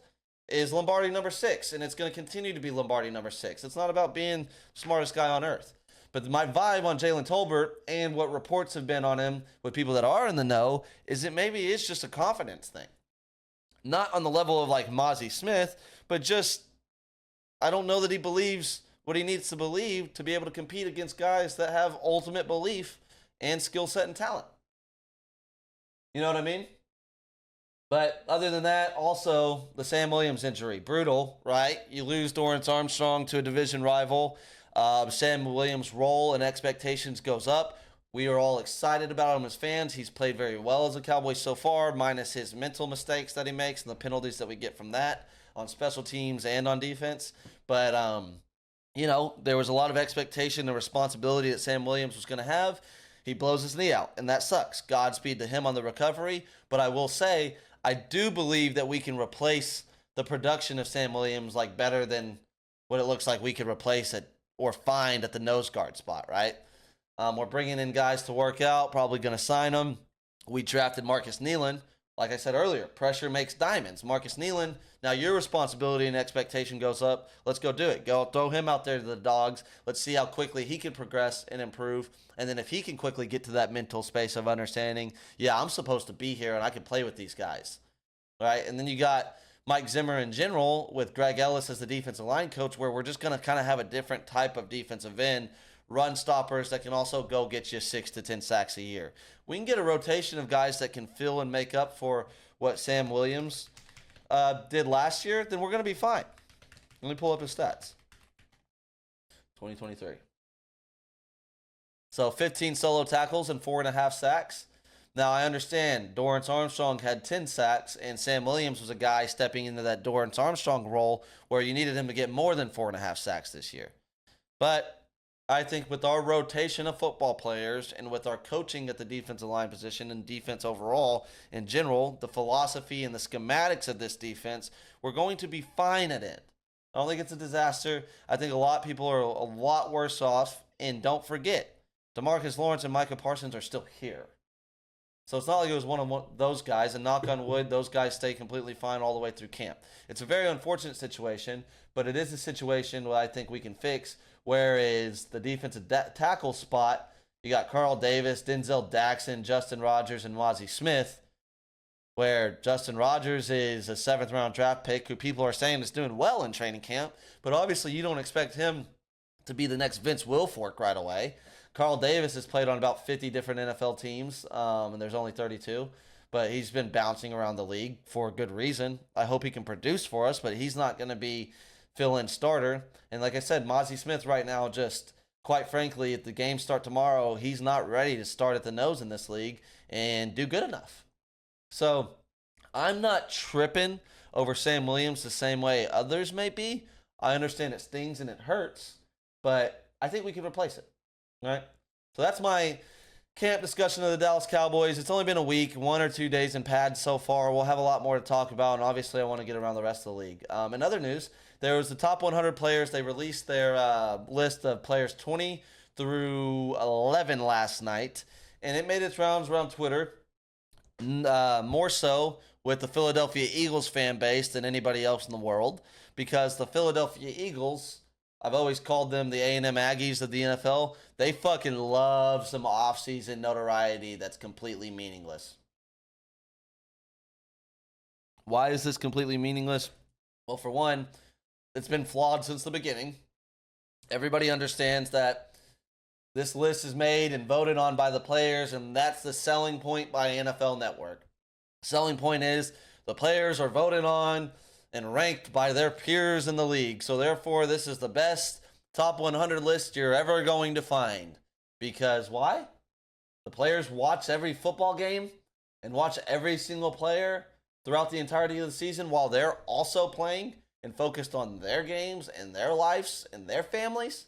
is Lombardi number 6. And it's going to continue to be Lombardi number 6. It's not about being the smartest guy on earth. But my vibe on Jalen Tolbert and what reports have been on him with people that are in the know is that maybe it's just a confidence thing. Not on the level of like Mozzie Smith, but just I don't know that he believes what he needs to believe to be able to compete against guys that have ultimate belief and skill set and talent. You know what I mean? But other than that, also the Sam Williams injury. Brutal, right? You lose Dorrance Armstrong to a division rival. Sam Williams' role and expectations goes up. We are all excited about him as fans. He's played very well as a Cowboy so far, minus his mental mistakes that he makes and the penalties that we get from that on special teams and on defense. But, there was a lot of expectation and responsibility that Sam Williams was going to have. He blows his knee out, and that sucks. Godspeed to him on the recovery. But I will say, I do believe that we can replace the production of Sam Williams like better than what it looks like we could replace it or find at the nose guard spot, right? We're bringing in guys to work out, probably going to sign them. We drafted Marcus Nealon. Like I said earlier, pressure makes diamonds. Marcus Nealon, now your responsibility and expectation goes up. Let's go do it. Go throw him out there to the dogs. Let's see how quickly he can progress and improve. And then if he can quickly get to that mental space of understanding, yeah, I'm supposed to be here and I can play with these guys. All right? And then you got Mike Zimmer in general with Greg Ellis as the defensive line coach, where we're just going to kind of have a different type of defensive end, run stoppers that can also go get you 6 to 10 sacks a year. We can get a rotation of guys that can fill and make up for what Sam Williams did last year, then we're going to be fine. Let me pull up his stats. 2023. So 15 solo tackles and 4.5 sacks. Now, I understand Dorrance Armstrong had 10 sacks, and Sam Williams was a guy stepping into that Dorrance Armstrong role where you needed him to get more than 4.5 sacks this year. But I think with our rotation of football players and with our coaching at the defensive line position and defense overall in general, the philosophy and the schematics of this defense, we're going to be fine at it. I don't think it's a disaster. I think a lot of people are a lot worse off. And don't forget, DeMarcus Lawrence and Micah Parsons are still here. So it's not like it was one of those guys, and knock on wood, those guys stay completely fine all the way through camp. It's a very unfortunate situation, but it is a situation that I think we can fix, whereas the defensive tackle spot, you got Carl Davis, Denzel Daxon, Justin Rogers, and Mozzie Smith. where Justin Rogers is a 7th-round draft pick who people are saying is doing well in training camp, but obviously you don't expect him to be the next Vince Wilfork right away. Carl Davis has played on about 50 different NFL teams, and there's only 32, but he's been bouncing around the league for a good reason. I hope he can produce for us, but he's not going to be fill-in starter. And like I said, Mozzie Smith right now, just quite frankly, if the games start tomorrow, he's not ready to start at the nose in this league and do good enough. So I'm not tripping over Sam Williams the same way others may be. I understand it stings and it hurts, but I think we can replace it. All right. So that's my camp discussion of the Dallas Cowboys. It's only been a week, 1 or 2 days in pads so far. We'll have a lot more to talk about, and obviously I want to get around the rest of the league. In other news, there was the top 100 players. They released their list of players 20 through 11 last night, and it made its rounds around Twitter, more so with the Philadelphia Eagles fan base than anybody else in the world, because the Philadelphia Eagles, I've always called them the A&M Aggies of the NFL. They fucking love some offseason notoriety that's completely meaningless. Why is this completely meaningless? Well, for one, it's been flawed since the beginning. Everybody understands that this list is made and voted on by the players, and that's the selling point by NFL Network. Selling point is the players are voted on and ranked by their peers in the league. So therefore, this is the best top 100 list you're ever going to find. Because why? The players watch every football game and watch every single player throughout the entirety of the season while they're also playing and focused on their games and their lives and their families.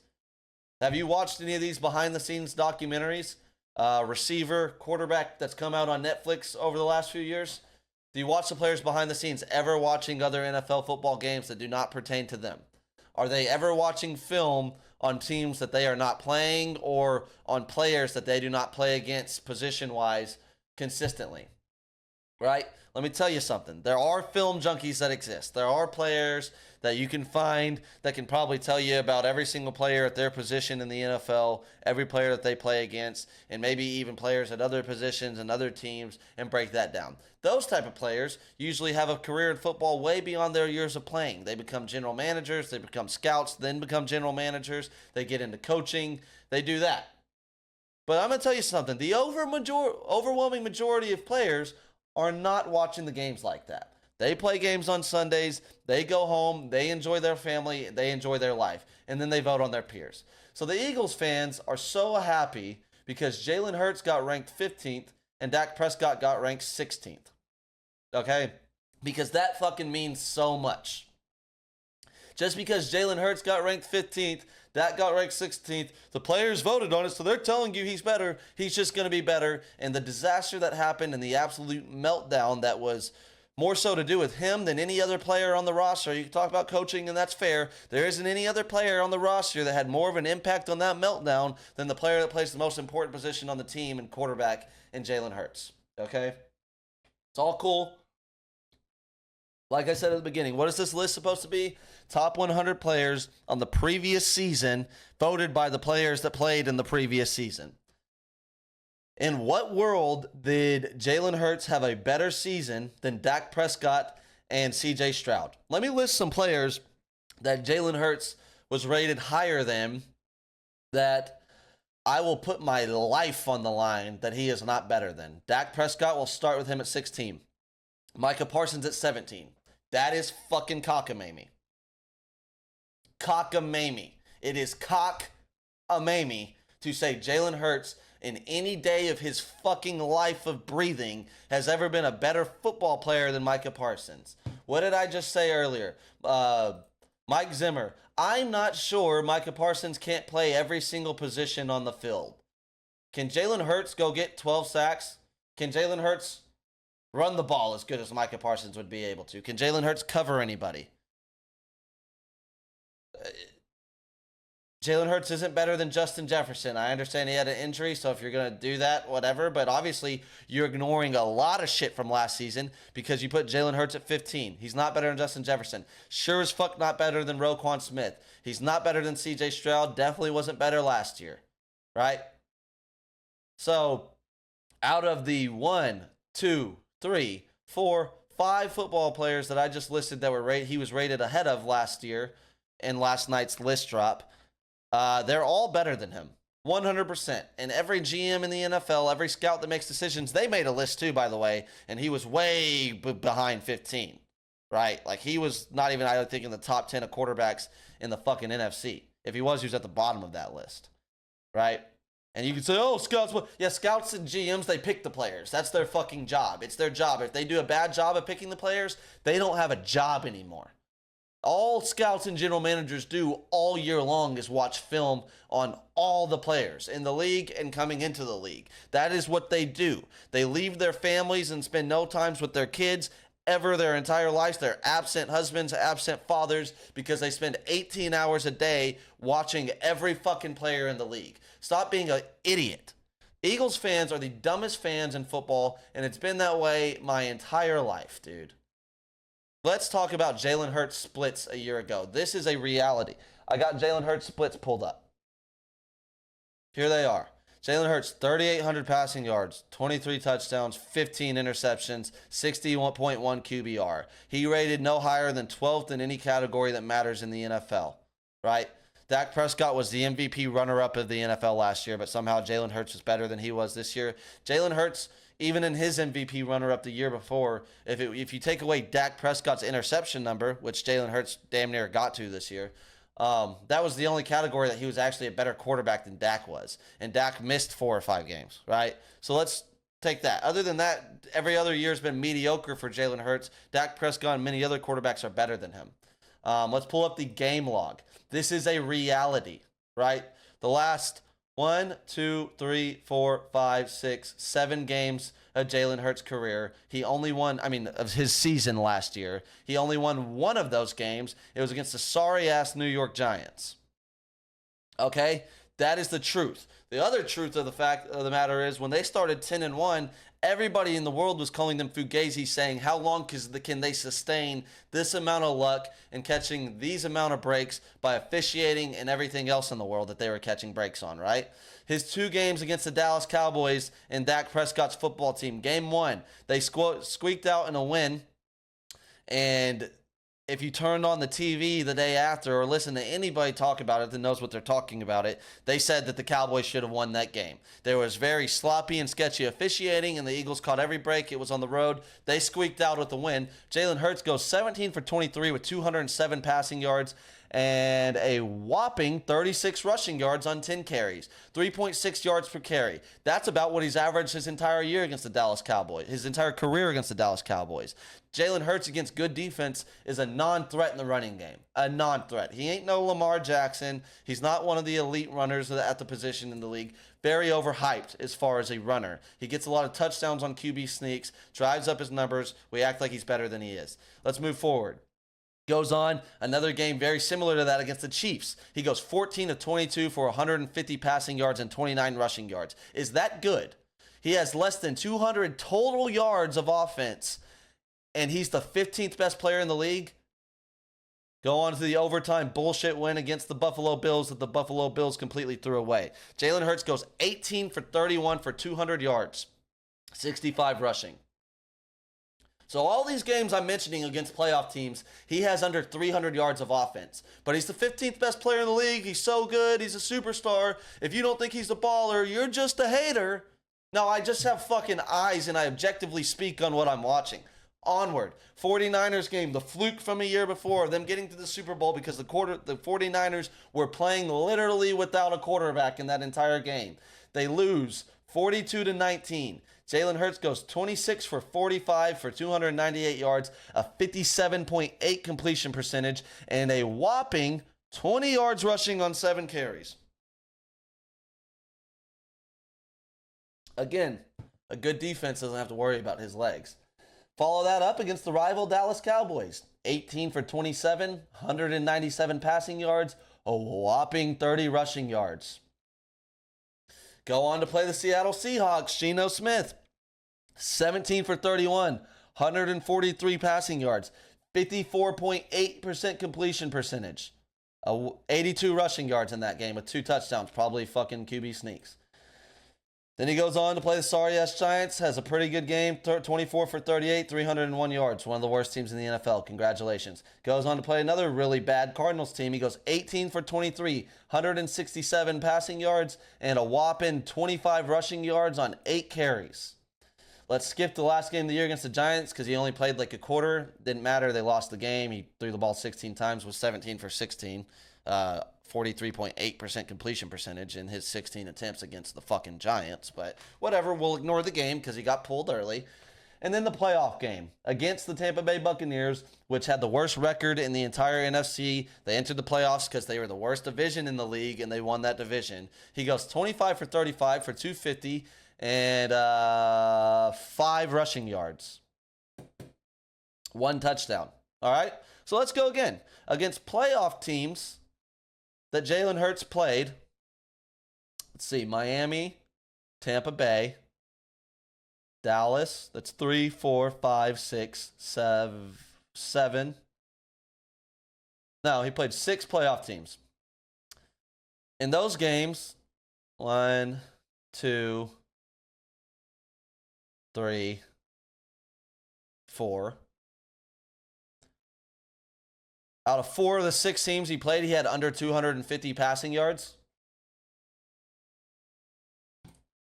Have you watched any of these behind-the-scenes documentaries? Receiver, quarterback that's come out on Netflix over the last few years? Do you watch the players behind the scenes ever watching other NFL football games that do not pertain to them? Are they ever watching film on teams that they are not playing or on players that they do not play against position-wise consistently? Right? Let me tell you something. There are film junkies that exist. There are players that you can find that can probably tell you about every single player at their position in the NFL, every player that they play against, and maybe even players at other positions and other teams, and break that down. Those type of players usually have a career in football way beyond their years of playing. They become general managers, they become scouts, then become general managers, they get into coaching, they do that. But I'm going to tell you something. The overwhelming majority of players are not watching the games like that. They play games on Sundays, they go home, they enjoy their family, they enjoy their life, and then they vote on their peers. So the Eagles fans are so happy because Jalen Hurts got ranked 15th and Dak Prescott got ranked 16th. Okay? Because that fucking means so much. Just because Jalen Hurts got ranked 15th, Dak got ranked 16th, the players voted on it, so they're telling you he's better. He's just going to be better. And the disaster that happened and the absolute meltdown that was more so to do with him than any other player on the roster. You can talk about coaching, and that's fair. There isn't any other player on the roster that had more of an impact on that meltdown than the player that plays the most important position on the team and quarterback in Jalen Hurts. Okay? It's all cool. Like I said at the beginning, what is this list supposed to be? Top 100 players on the previous season voted by the players that played in the previous season. In what world did Jalen Hurts have a better season than Dak Prescott and CJ Stroud? Let me list some players that Jalen Hurts was rated higher than that I will put my life on the line that he is not better than. Dak Prescott, will start with him at 16. Micah Parsons at 17. That is fucking cockamamie. Cockamamie. It is cockamamie to say Jalen Hurts in any day of his fucking life of breathing has ever been a better football player than Micah Parsons. What did I just say earlier? Mike Zimmer. I'm not sure Micah Parsons can't play every single position on the field. Can Jalen Hurts go get 12 sacks? Can Jalen Hurts run the ball as good as Micah Parsons would be able to? Can Jalen Hurts cover anybody? Jalen Hurts isn't better than Justin Jefferson. I understand he had an injury, so if you're going to do that, whatever. But obviously, you're ignoring a lot of shit from last season because you put Jalen Hurts at 15. He's not better than Justin Jefferson. Sure as fuck not better than Roquan Smith. He's not better than CJ Stroud. Definitely wasn't better last year. Right? So, out of the 1, 2, 3, for 5 football players that I just listed that he was rated ahead of last year in last night's list drop. They're all better than him. 100%. And every GM in the NFL, every scout that makes decisions, they made a list too, by the way, and he was way behind 15, right? Like, he was not even, I think, in the top 10 of quarterbacks in the fucking NFC. If he was at the bottom of that list, right? And you can say, oh, scouts. Well, yeah, scouts and GMs, they pick the players. That's their fucking job. It's their job. If they do a bad job of picking the players, they don't have a job anymore. All scouts and general managers do all year long is watch film on all the players in the league and coming into the league. That is what they do. They leave their families and spend no time with their kids ever their entire lives. They're absent husbands, absent fathers, because they spend 18 hours a day watching every fucking player in the league. Stop being an idiot. Eagles fans are the dumbest fans in football, and it's been that way my entire life, dude. Let's talk about Jalen Hurts splits a year ago. This is a reality. I got Jalen Hurts splits pulled up. Here they are. Jalen Hurts, 3,800 passing yards, 23 touchdowns, 15 interceptions, 61.1 QBR. He rated no higher than 12th in any category that matters in the NFL, right? Dak Prescott was the MVP runner-up of the NFL last year, but somehow Jalen Hurts was better than he was this year. Jalen Hurts, even in his MVP runner-up the year before, if you take away Dak Prescott's interception number, which Jalen Hurts damn near got to this year, that was the only category that he was actually a better quarterback than Dak was. And Dak missed 4 or 5 games, right? So let's take that. Other than that, every other year has been mediocre for Jalen Hurts. Dak Prescott and many other quarterbacks are better than him. Let's pull up the game log. This is a reality, right? The last 1, 2, 3, 4, 5, 6, 7 games of Jalen Hurts' career. He only won, of his season last year. He only won one of those games. It was against the sorry-ass New York Giants. Okay? That is the truth. The other truth of the fact of the matter is when they started 10-1, everybody in the world was calling them fugazi, saying how long can they sustain this amount of luck and catching these amount of breaks by officiating and everything else in the world that they were catching breaks on, right? His 2 games against the Dallas Cowboys and Dak Prescott's football team. Game 1, they squeaked out in a win, and if you turned on the TV the day after or listened to anybody talk about it that knows what they're talking about it, they said that the Cowboys should have won that game. There was very sloppy and sketchy officiating, and the Eagles caught every break. It was on the road. They squeaked out with the win. Jalen Hurts goes 17 for 23 with 207 passing yards and a whopping 36 rushing yards on 10 carries, 3.6 yards per carry. That's about what he's averaged his entire year against the Dallas Cowboys, his entire career against the Dallas Cowboys. Jalen Hurts against good defense is a non-threat in the running game. A non-threat. He ain't no Lamar Jackson. He's not one of the elite runners at the position in the league. Very overhyped as far as a runner. He gets a lot of touchdowns on QB sneaks, drives up his numbers. We act like he's better than he is. Let's move forward. Goes on, another game very similar to that against the Chiefs. He goes 14 of 22 for 150 passing yards and 29 rushing yards. Is that good? He has less than 200 total yards of offense, and he's the 15th best player in the league. Go on to the overtime bullshit win against the Buffalo Bills that the Buffalo Bills completely threw away. Jalen Hurts goes 18 for 31 for 200 yards, 65 rushing. So all these games I'm mentioning against playoff teams, he has under 300 yards of offense. But he's the 15th best player in the league. He's so good. He's a superstar. If you don't think he's a baller, you're just a hater. No, I just have fucking eyes and I objectively speak on what I'm watching. Onward. 49ers game, the fluke from a year before, them getting to the Super Bowl because the 49ers were playing literally without a quarterback in that entire game. They lose 42-19. Jalen Hurts goes 26 for 45 for 298 yards, a 57.8 completion percentage, and a whopping 20 yards rushing on 7 carries. Again, a good defense doesn't have to worry about his legs. Follow that up against the rival Dallas Cowboys. 18 for 27, 197 passing yards, a whopping 30 rushing yards. Go on to play the Seattle Seahawks. Geno Smith, 17 for 31, 143 passing yards, 54.8% completion percentage, 82 rushing yards in that game with 2 touchdowns, probably fucking QB sneaks. Then he goes on to play the sorry-ass Giants, has a pretty good game, 24 for 38, 301 yards, one of the worst teams in the NFL. Congratulations. Goes on to play another really bad Cardinals team. He goes 18 for 23, 167 passing yards, and a whopping 25 rushing yards on 8 carries. Let's skip the last game of the year against the Giants because he only played like a quarter. Didn't matter. They lost the game. He threw the ball 16 times, was 17 for 16. 43.8% completion percentage in his 16 attempts against the fucking Giants. But whatever, we'll ignore the game because he got pulled early. And then the playoff game against the Tampa Bay Buccaneers, which had the worst record in the entire NFC. They entered the playoffs because they were the worst division in the league, and they won that division. He goes 25 for 35 for 250 and 5 rushing yards. 1 touchdown. All right? So let's go again. Against playoff teams that Jalen Hurts played, let's see, Miami, Tampa Bay, Dallas, that's 3, 4, 5, 6, 7. No, he played 6 playoff teams. In those games, 1, 2, 3, 4. Out of 4 of the 6 teams he played, he had under 250 passing yards.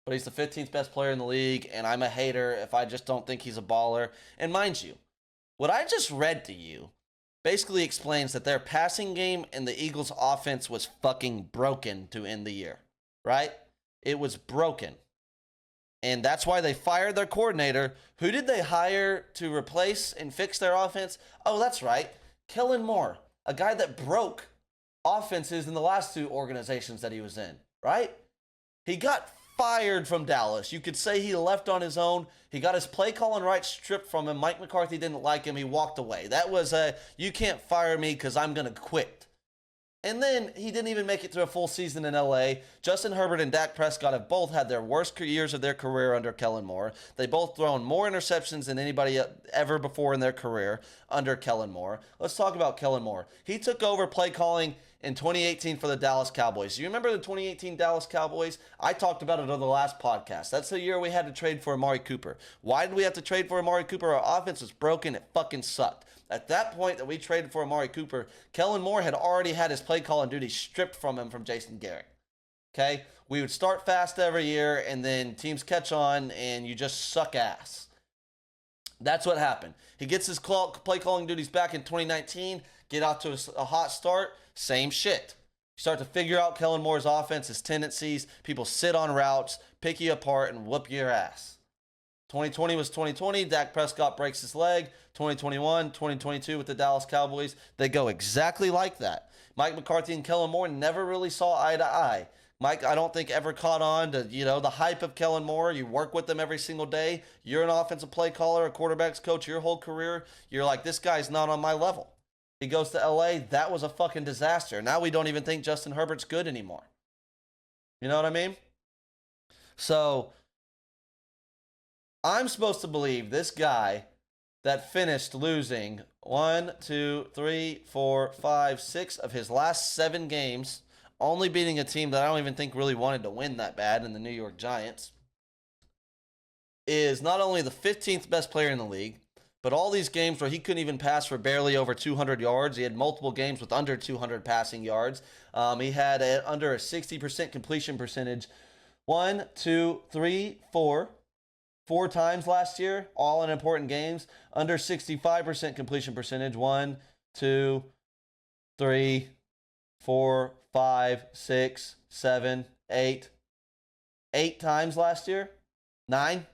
But he's the 15th best player in the league, and I'm a hater if I just don't think he's a baller. And mind you, what I just read to you basically explains that their passing game and the Eagles' offense was fucking broken to end the year, right? It was broken. And that's why they fired their coordinator. Who did they hire to replace and fix their offense? Oh, that's right. Kellen Moore, a guy that broke offenses in the last 2 organizations that he was in, right? He got fired from Dallas. You could say he left on his own. He got his play calling rights stripped from him. Mike McCarthy didn't like him. He walked away. That was you can't fire me because I'm going to quit. And then he didn't even make it through a full season in LA. Justin Herbert and Dak Prescott have both had their worst years of their career under Kellen Moore. They both thrown more interceptions than anybody ever before in their career under Kellen Moore. Let's talk about Kellen Moore. He took over play calling in 2018 for the Dallas Cowboys. You remember the 2018 Dallas Cowboys? I talked about it on the last podcast. That's the year we had to trade for Amari Cooper. Why did we have to trade for Amari Cooper? Our offense was broken. It fucking sucked. At that point that we traded for Amari Cooper, Kellen Moore had already had his play calling duty stripped from him from Jason Garrett. Okay? We would start fast every year, and then teams catch on, and you just suck ass. That's what happened. He gets his play calling duties back in 2019, get out to a hot start, same shit. You start to figure out Kellen Moore's offense, his tendencies. People sit on routes, pick you apart, and whoop your ass. 2020 was 2020. Dak Prescott breaks his leg. 2021, 2022 with the Dallas Cowboys. They go exactly like that. Mike McCarthy and Kellen Moore never really saw eye to eye. Mike, I don't think ever caught on to, the hype of Kellen Moore. You work with them every single day. You're an offensive play caller, a quarterback's coach your whole career. You're like, this guy's not on my level. He goes to LA. That was a fucking disaster. Now we don't even think Justin Herbert's good anymore. You know what I mean? So I'm supposed to believe this guy that finished losing 1, 2, 3, 4, 5, 6 of his last 7 games, only beating a team that I don't even think really wanted to win that bad in the New York Giants, is not only the 15th best player in the league, but all these games where he couldn't even pass for barely over 200 yards. He had multiple games with under 200 passing yards. He had under a 60% completion percentage. 1, 2, 3, 4. 4 times last year, all in important games. Under 65% completion percentage. 1, 2, 3, 4, 5, 6, 7, 8. 8 times last year. 9.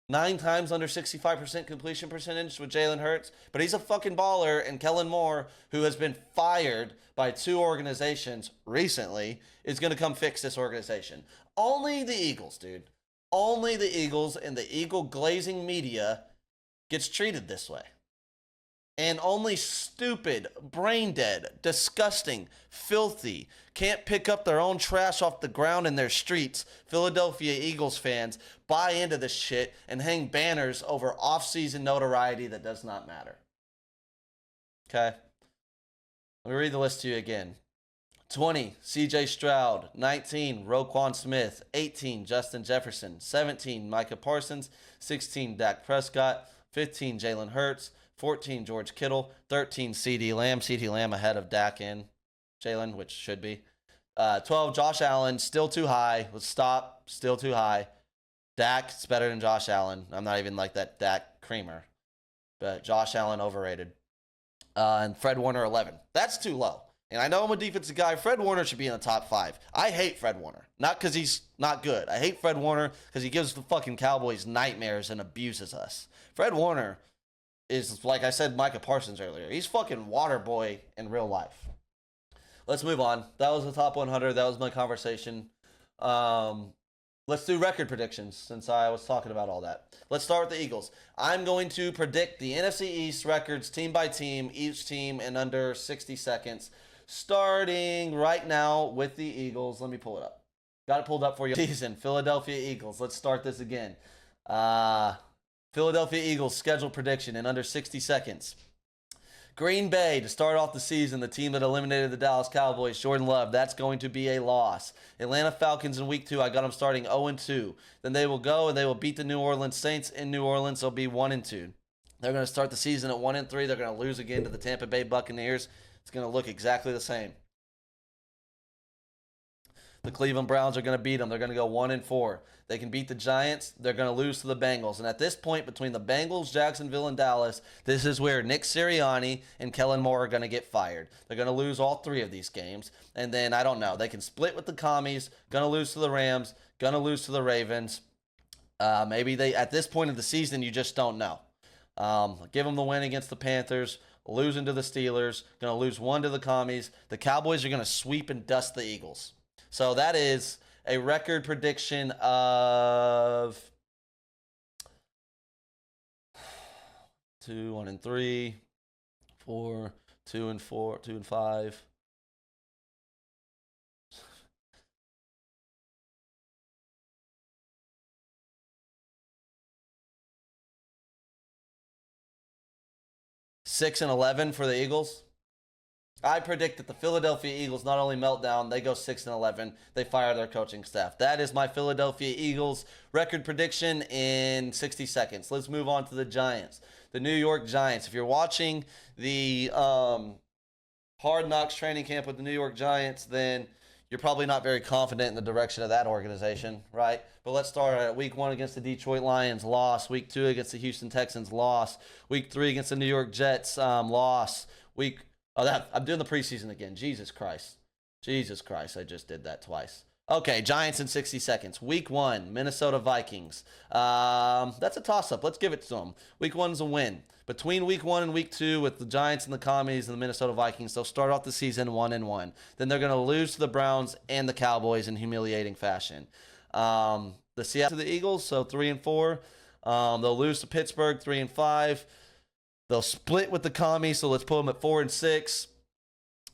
9 times under 65% completion percentage with Jalen Hurts. But he's a fucking baller, and Kellen Moore, who has been fired by 2 organizations recently, is going to come fix this organization. Only the Eagles, dude. Only the Eagles and the Eagle glazing media gets treated this way. And only stupid, brain dead, disgusting, filthy, can't pick up their own trash off the ground in their streets, Philadelphia Eagles fans buy into this shit and hang banners over off-season notoriety that does not matter. Okay? Let me read the list to you again. 20, CJ Stroud. 19, Roquan Smith. 18, Justin Jefferson. 17, Micah Parsons. 16, Dak Prescott. 15, Jalen Hurts. 14, George Kittle. 13, CeeDee Lamb. CeeDee Lamb ahead of Dak and Jalen, which should be. 12, Josh Allen. Still too high. Let's stop. Still too high. Dak's better than Josh Allen. I'm not even like that Dak creamer. But Josh Allen, overrated. And Fred Warner, 11. That's too low. And I know I'm a defensive guy. Fred Warner should be in the top 5. I hate Fred Warner. Not because he's not good. I hate Fred Warner because he gives the fucking Cowboys nightmares and abuses us. Fred Warner is, like I said, Micah Parsons earlier. He's fucking water boy in real life. Let's move on. That was the top 100. That was my conversation. Let's do record predictions since I was talking about all that. Let's start with the Eagles. I'm going to predict the NFC East records team by team, each team in under 60 seconds. Starting right now with the Eagles. Let me pull it up. Got it pulled up for you. Season, Philadelphia Eagles. Let's start this again. Philadelphia Eagles schedule prediction in under 60 seconds. Green Bay, to start off the season, the team that eliminated the Dallas Cowboys, Jordan Love, that's going to be a loss. Atlanta Falcons in week 2, I got them starting 0-2. Then they will go and they will beat the New Orleans Saints in New Orleans. They'll be 1-2. They're going to start the season at 1-3. They're going to lose again to the Tampa Bay Buccaneers. It's going to look exactly the same. The Cleveland Browns are going to beat them. They're going to go 1-4. They can beat the Giants. They're going to lose to the Bengals. And at this point, between the Bengals, Jacksonville, and Dallas, this is where Nick Sirianni and Kellen Moore are going to get fired. They're going to lose all 3 of these games. And then, I don't know, they can split with the Commies, going to lose to the Rams, going to lose to the Ravens. Maybe they, at this point of the season, you just don't know. Give them the win against the Panthers, losing to the Steelers, going to lose 1 to the Commies. The Cowboys are going to sweep and dust the Eagles. So that is a record prediction of 2, 1-3, 4, 2-4, 2-5. Six and 11 for the Eagles. I predict that the Philadelphia Eagles not only melt down, they go 6-11. They fire their coaching staff. That is my Philadelphia Eagles record prediction in 60 seconds. Let's move on to the Giants. The New York Giants. If you're watching the Hard Knocks training camp with the New York Giants, then you're probably not very confident in the direction of that organization, right? But let's start at week 1 against the Detroit Lions, loss. Week 2 against the Houston Texans, loss. Week 3 against the New York Jets, loss. I'm doing the preseason again. Jesus Christ. I just did that twice. Okay, Giants in 60 seconds. Week 1, Minnesota Vikings. That's a toss-up. Let's give it to them. Week 1's a win. Between week 1 and week 2 with the Giants and the Commies and the Minnesota Vikings, they'll start off the season 1-1. Then they're going to lose to the Browns and the Cowboys in humiliating fashion. The Seattle to the Eagles, so 3-4. They'll lose to Pittsburgh, 3-5. They'll split with the Commies, so let's put them at 4-6.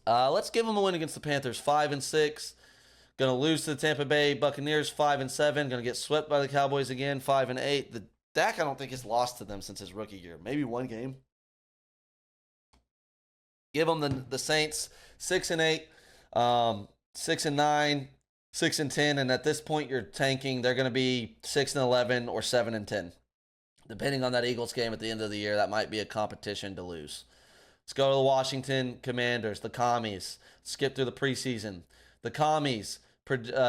Let's give them a win against the Panthers, 5-6. Going to lose to the Tampa Bay Buccaneers, 5-7. Going to get swept by the Cowboys again, 5-8. The Dak, I don't think, has lost to them since his rookie year. Maybe one game. Give them the Saints, 6-8, 6-9, 6-10, and at this point you're tanking. They're going to be 6-11 or 7-10. Depending on that Eagles game at the end of the year, that might be a competition to lose. Let's go to the Washington Commanders, the Commies. Skip through the preseason. The Commies,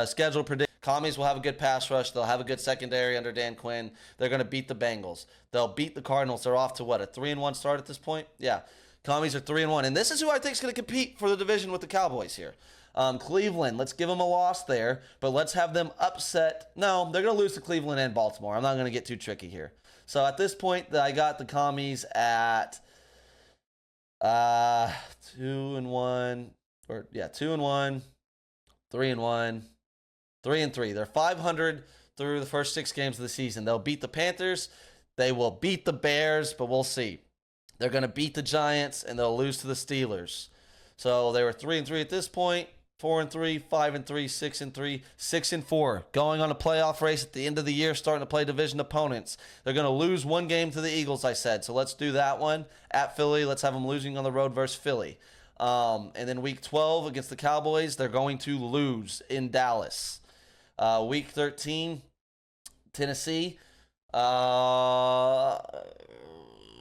schedule predict. Commies will have a good pass rush. They'll have a good secondary under Dan Quinn. They're going to beat the Bengals. They'll beat the Cardinals. They're off to what, a 3-1 start at this point? Yeah. Commies are 3-1. And this is who I think is going to compete for the division with the Cowboys here. Cleveland, let's give them a loss there, but let's have them upset. No, they're going to lose to Cleveland and Baltimore. I'm not going to get too tricky here. So at this point, I got the Commies at 2-1, 2-1, 3-1, 3-3. They're 500 through the first 6 games of the season. They'll beat the Panthers. They will beat the Bears, but we'll see. They're going to beat the Giants, and they'll lose to the Steelers. So they were 3-3 at this point. 4-3, 5-3, 6-3, 6-4. Going on a playoff race at the end of the year, starting to play division opponents. They're going to lose 1 game to the Eagles, I said. So let's do that one at Philly. Let's have them losing on the road versus Philly. And then week 12 against the Cowboys, they're going to lose in Dallas. Week 13, Tennessee,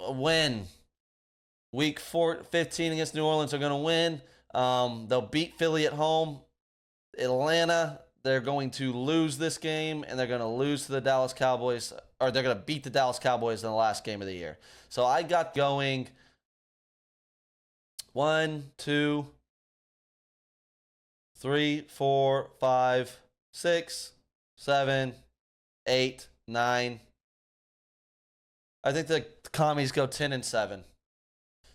win. Week 15 against New Orleans, they're going to win. They'll beat Philly at home. Atlanta, they're going to lose this game, and they're going to lose to the Dallas Cowboys, or they're going to beat the Dallas Cowboys in the last game of the year. So I got going 1, 2, 3, 4, 5, 6, 7, 8, 9. I think the commies go 10-7.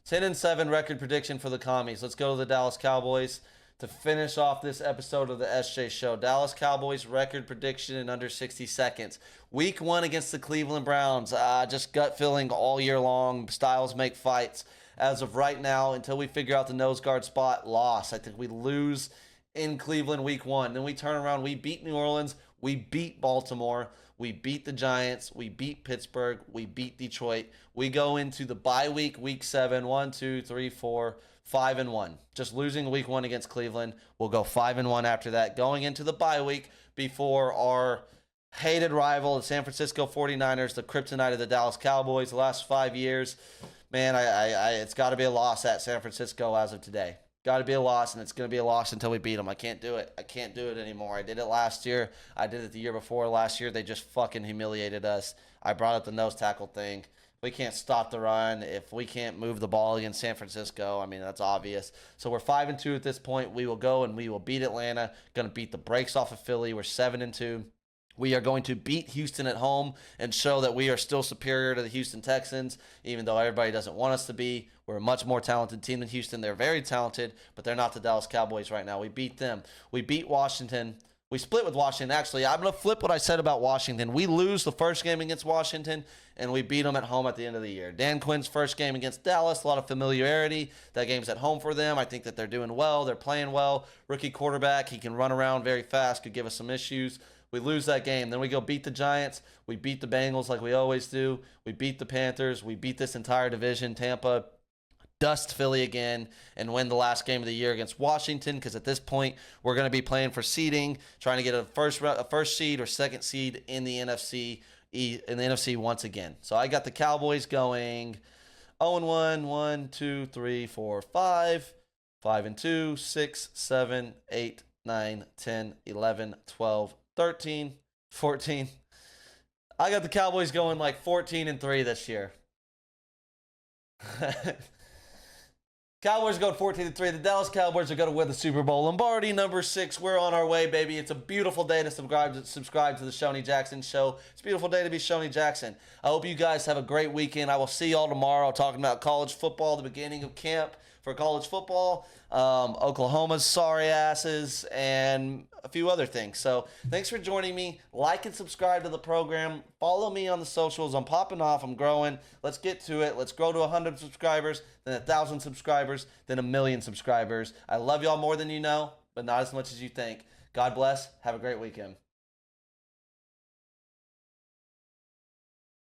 10-7 record prediction for the commies. Let's go to the Dallas Cowboys to finish off this episode of the SJ Show. Dallas Cowboys record prediction in under 60 seconds. Week 1 against the Cleveland Browns. Just gut feeling all year long. Styles make fights. As of right now, until we figure out the nose guard spot, loss. I think we lose in Cleveland week 1. Then we turn around. We beat New Orleans. We beat Baltimore. We beat the Giants. We beat Pittsburgh. We beat Detroit. We go into the bye week, week 7, 1, 2, 3, 4, 5-1. Just losing week 1 against Cleveland. We'll go 5-1 after that. Going into the bye week before our hated rival, the San Francisco 49ers, the kryptonite of the Dallas Cowboys the last 5 years. Man, it's got to be a loss at San Francisco as of today. Got to be a loss, and it's going to be a loss until we beat them. I can't do it. I can't do it anymore. I did it last year. I did it the year before last year. They just fucking humiliated us. I brought up the nose tackle thing. We can't stop the run. If we can't move the ball against San Francisco, I mean, that's obvious. So we're 5-2 at this point. We will go and we will beat Atlanta. Going to beat the brakes off of Philly. We're 7-2. We are going to beat Houston at home and show that we are still superior to the Houston Texans, even though everybody doesn't want us to be. We're a much more talented team than Houston. They're very talented, but they're not the Dallas Cowboys right now. We beat them. We beat Washington. We split with Washington. Actually, I'm going to flip what I said about Washington. We lose the first game against Washington, and we beat them at home at the end of the year. Dan Quinn's first game against Dallas, a lot of familiarity. That game's at home for them. I think that they're doing well. They're playing well. Rookie quarterback. He can run around very fast, could give us some issues. We lose that game. Then we go beat the Giants. We beat the Bengals like we always do. We beat the Panthers. We beat this entire division, Tampa. Dust Philly again and win the last game of the year against Washington, because at this point we're going to be playing for seeding, trying to get a first seed or second seed in the NFC once again. So I got the Cowboys going 0-1, 1, 2, 3, 4, 5, 5-2, 6, 7, 8, 9, 10, 11, 12, 13, 14. I got the Cowboys going like 14-3 this year. Cowboys going 14-3. The Dallas Cowboys are going to win the Super Bowl. Lombardi number 6. We're on our way, baby. It's a beautiful day to subscribe to the Shonee Jackson Show. It's a beautiful day to be Shonee Jackson. I hope you guys have a great weekend. I will see y'all tomorrow talking about college football, the beginning of camp for college football, Oklahoma's sorry asses, and a few other things. So thanks for joining me. Like and subscribe to the program. Follow me on the socials. I'm popping off. I'm growing. Let's get to it. Let's grow to 100 subscribers, then 1,000 subscribers, then 1,000,000 subscribers. I love y'all more than you know, but not as much as you think. God bless. Have a great weekend.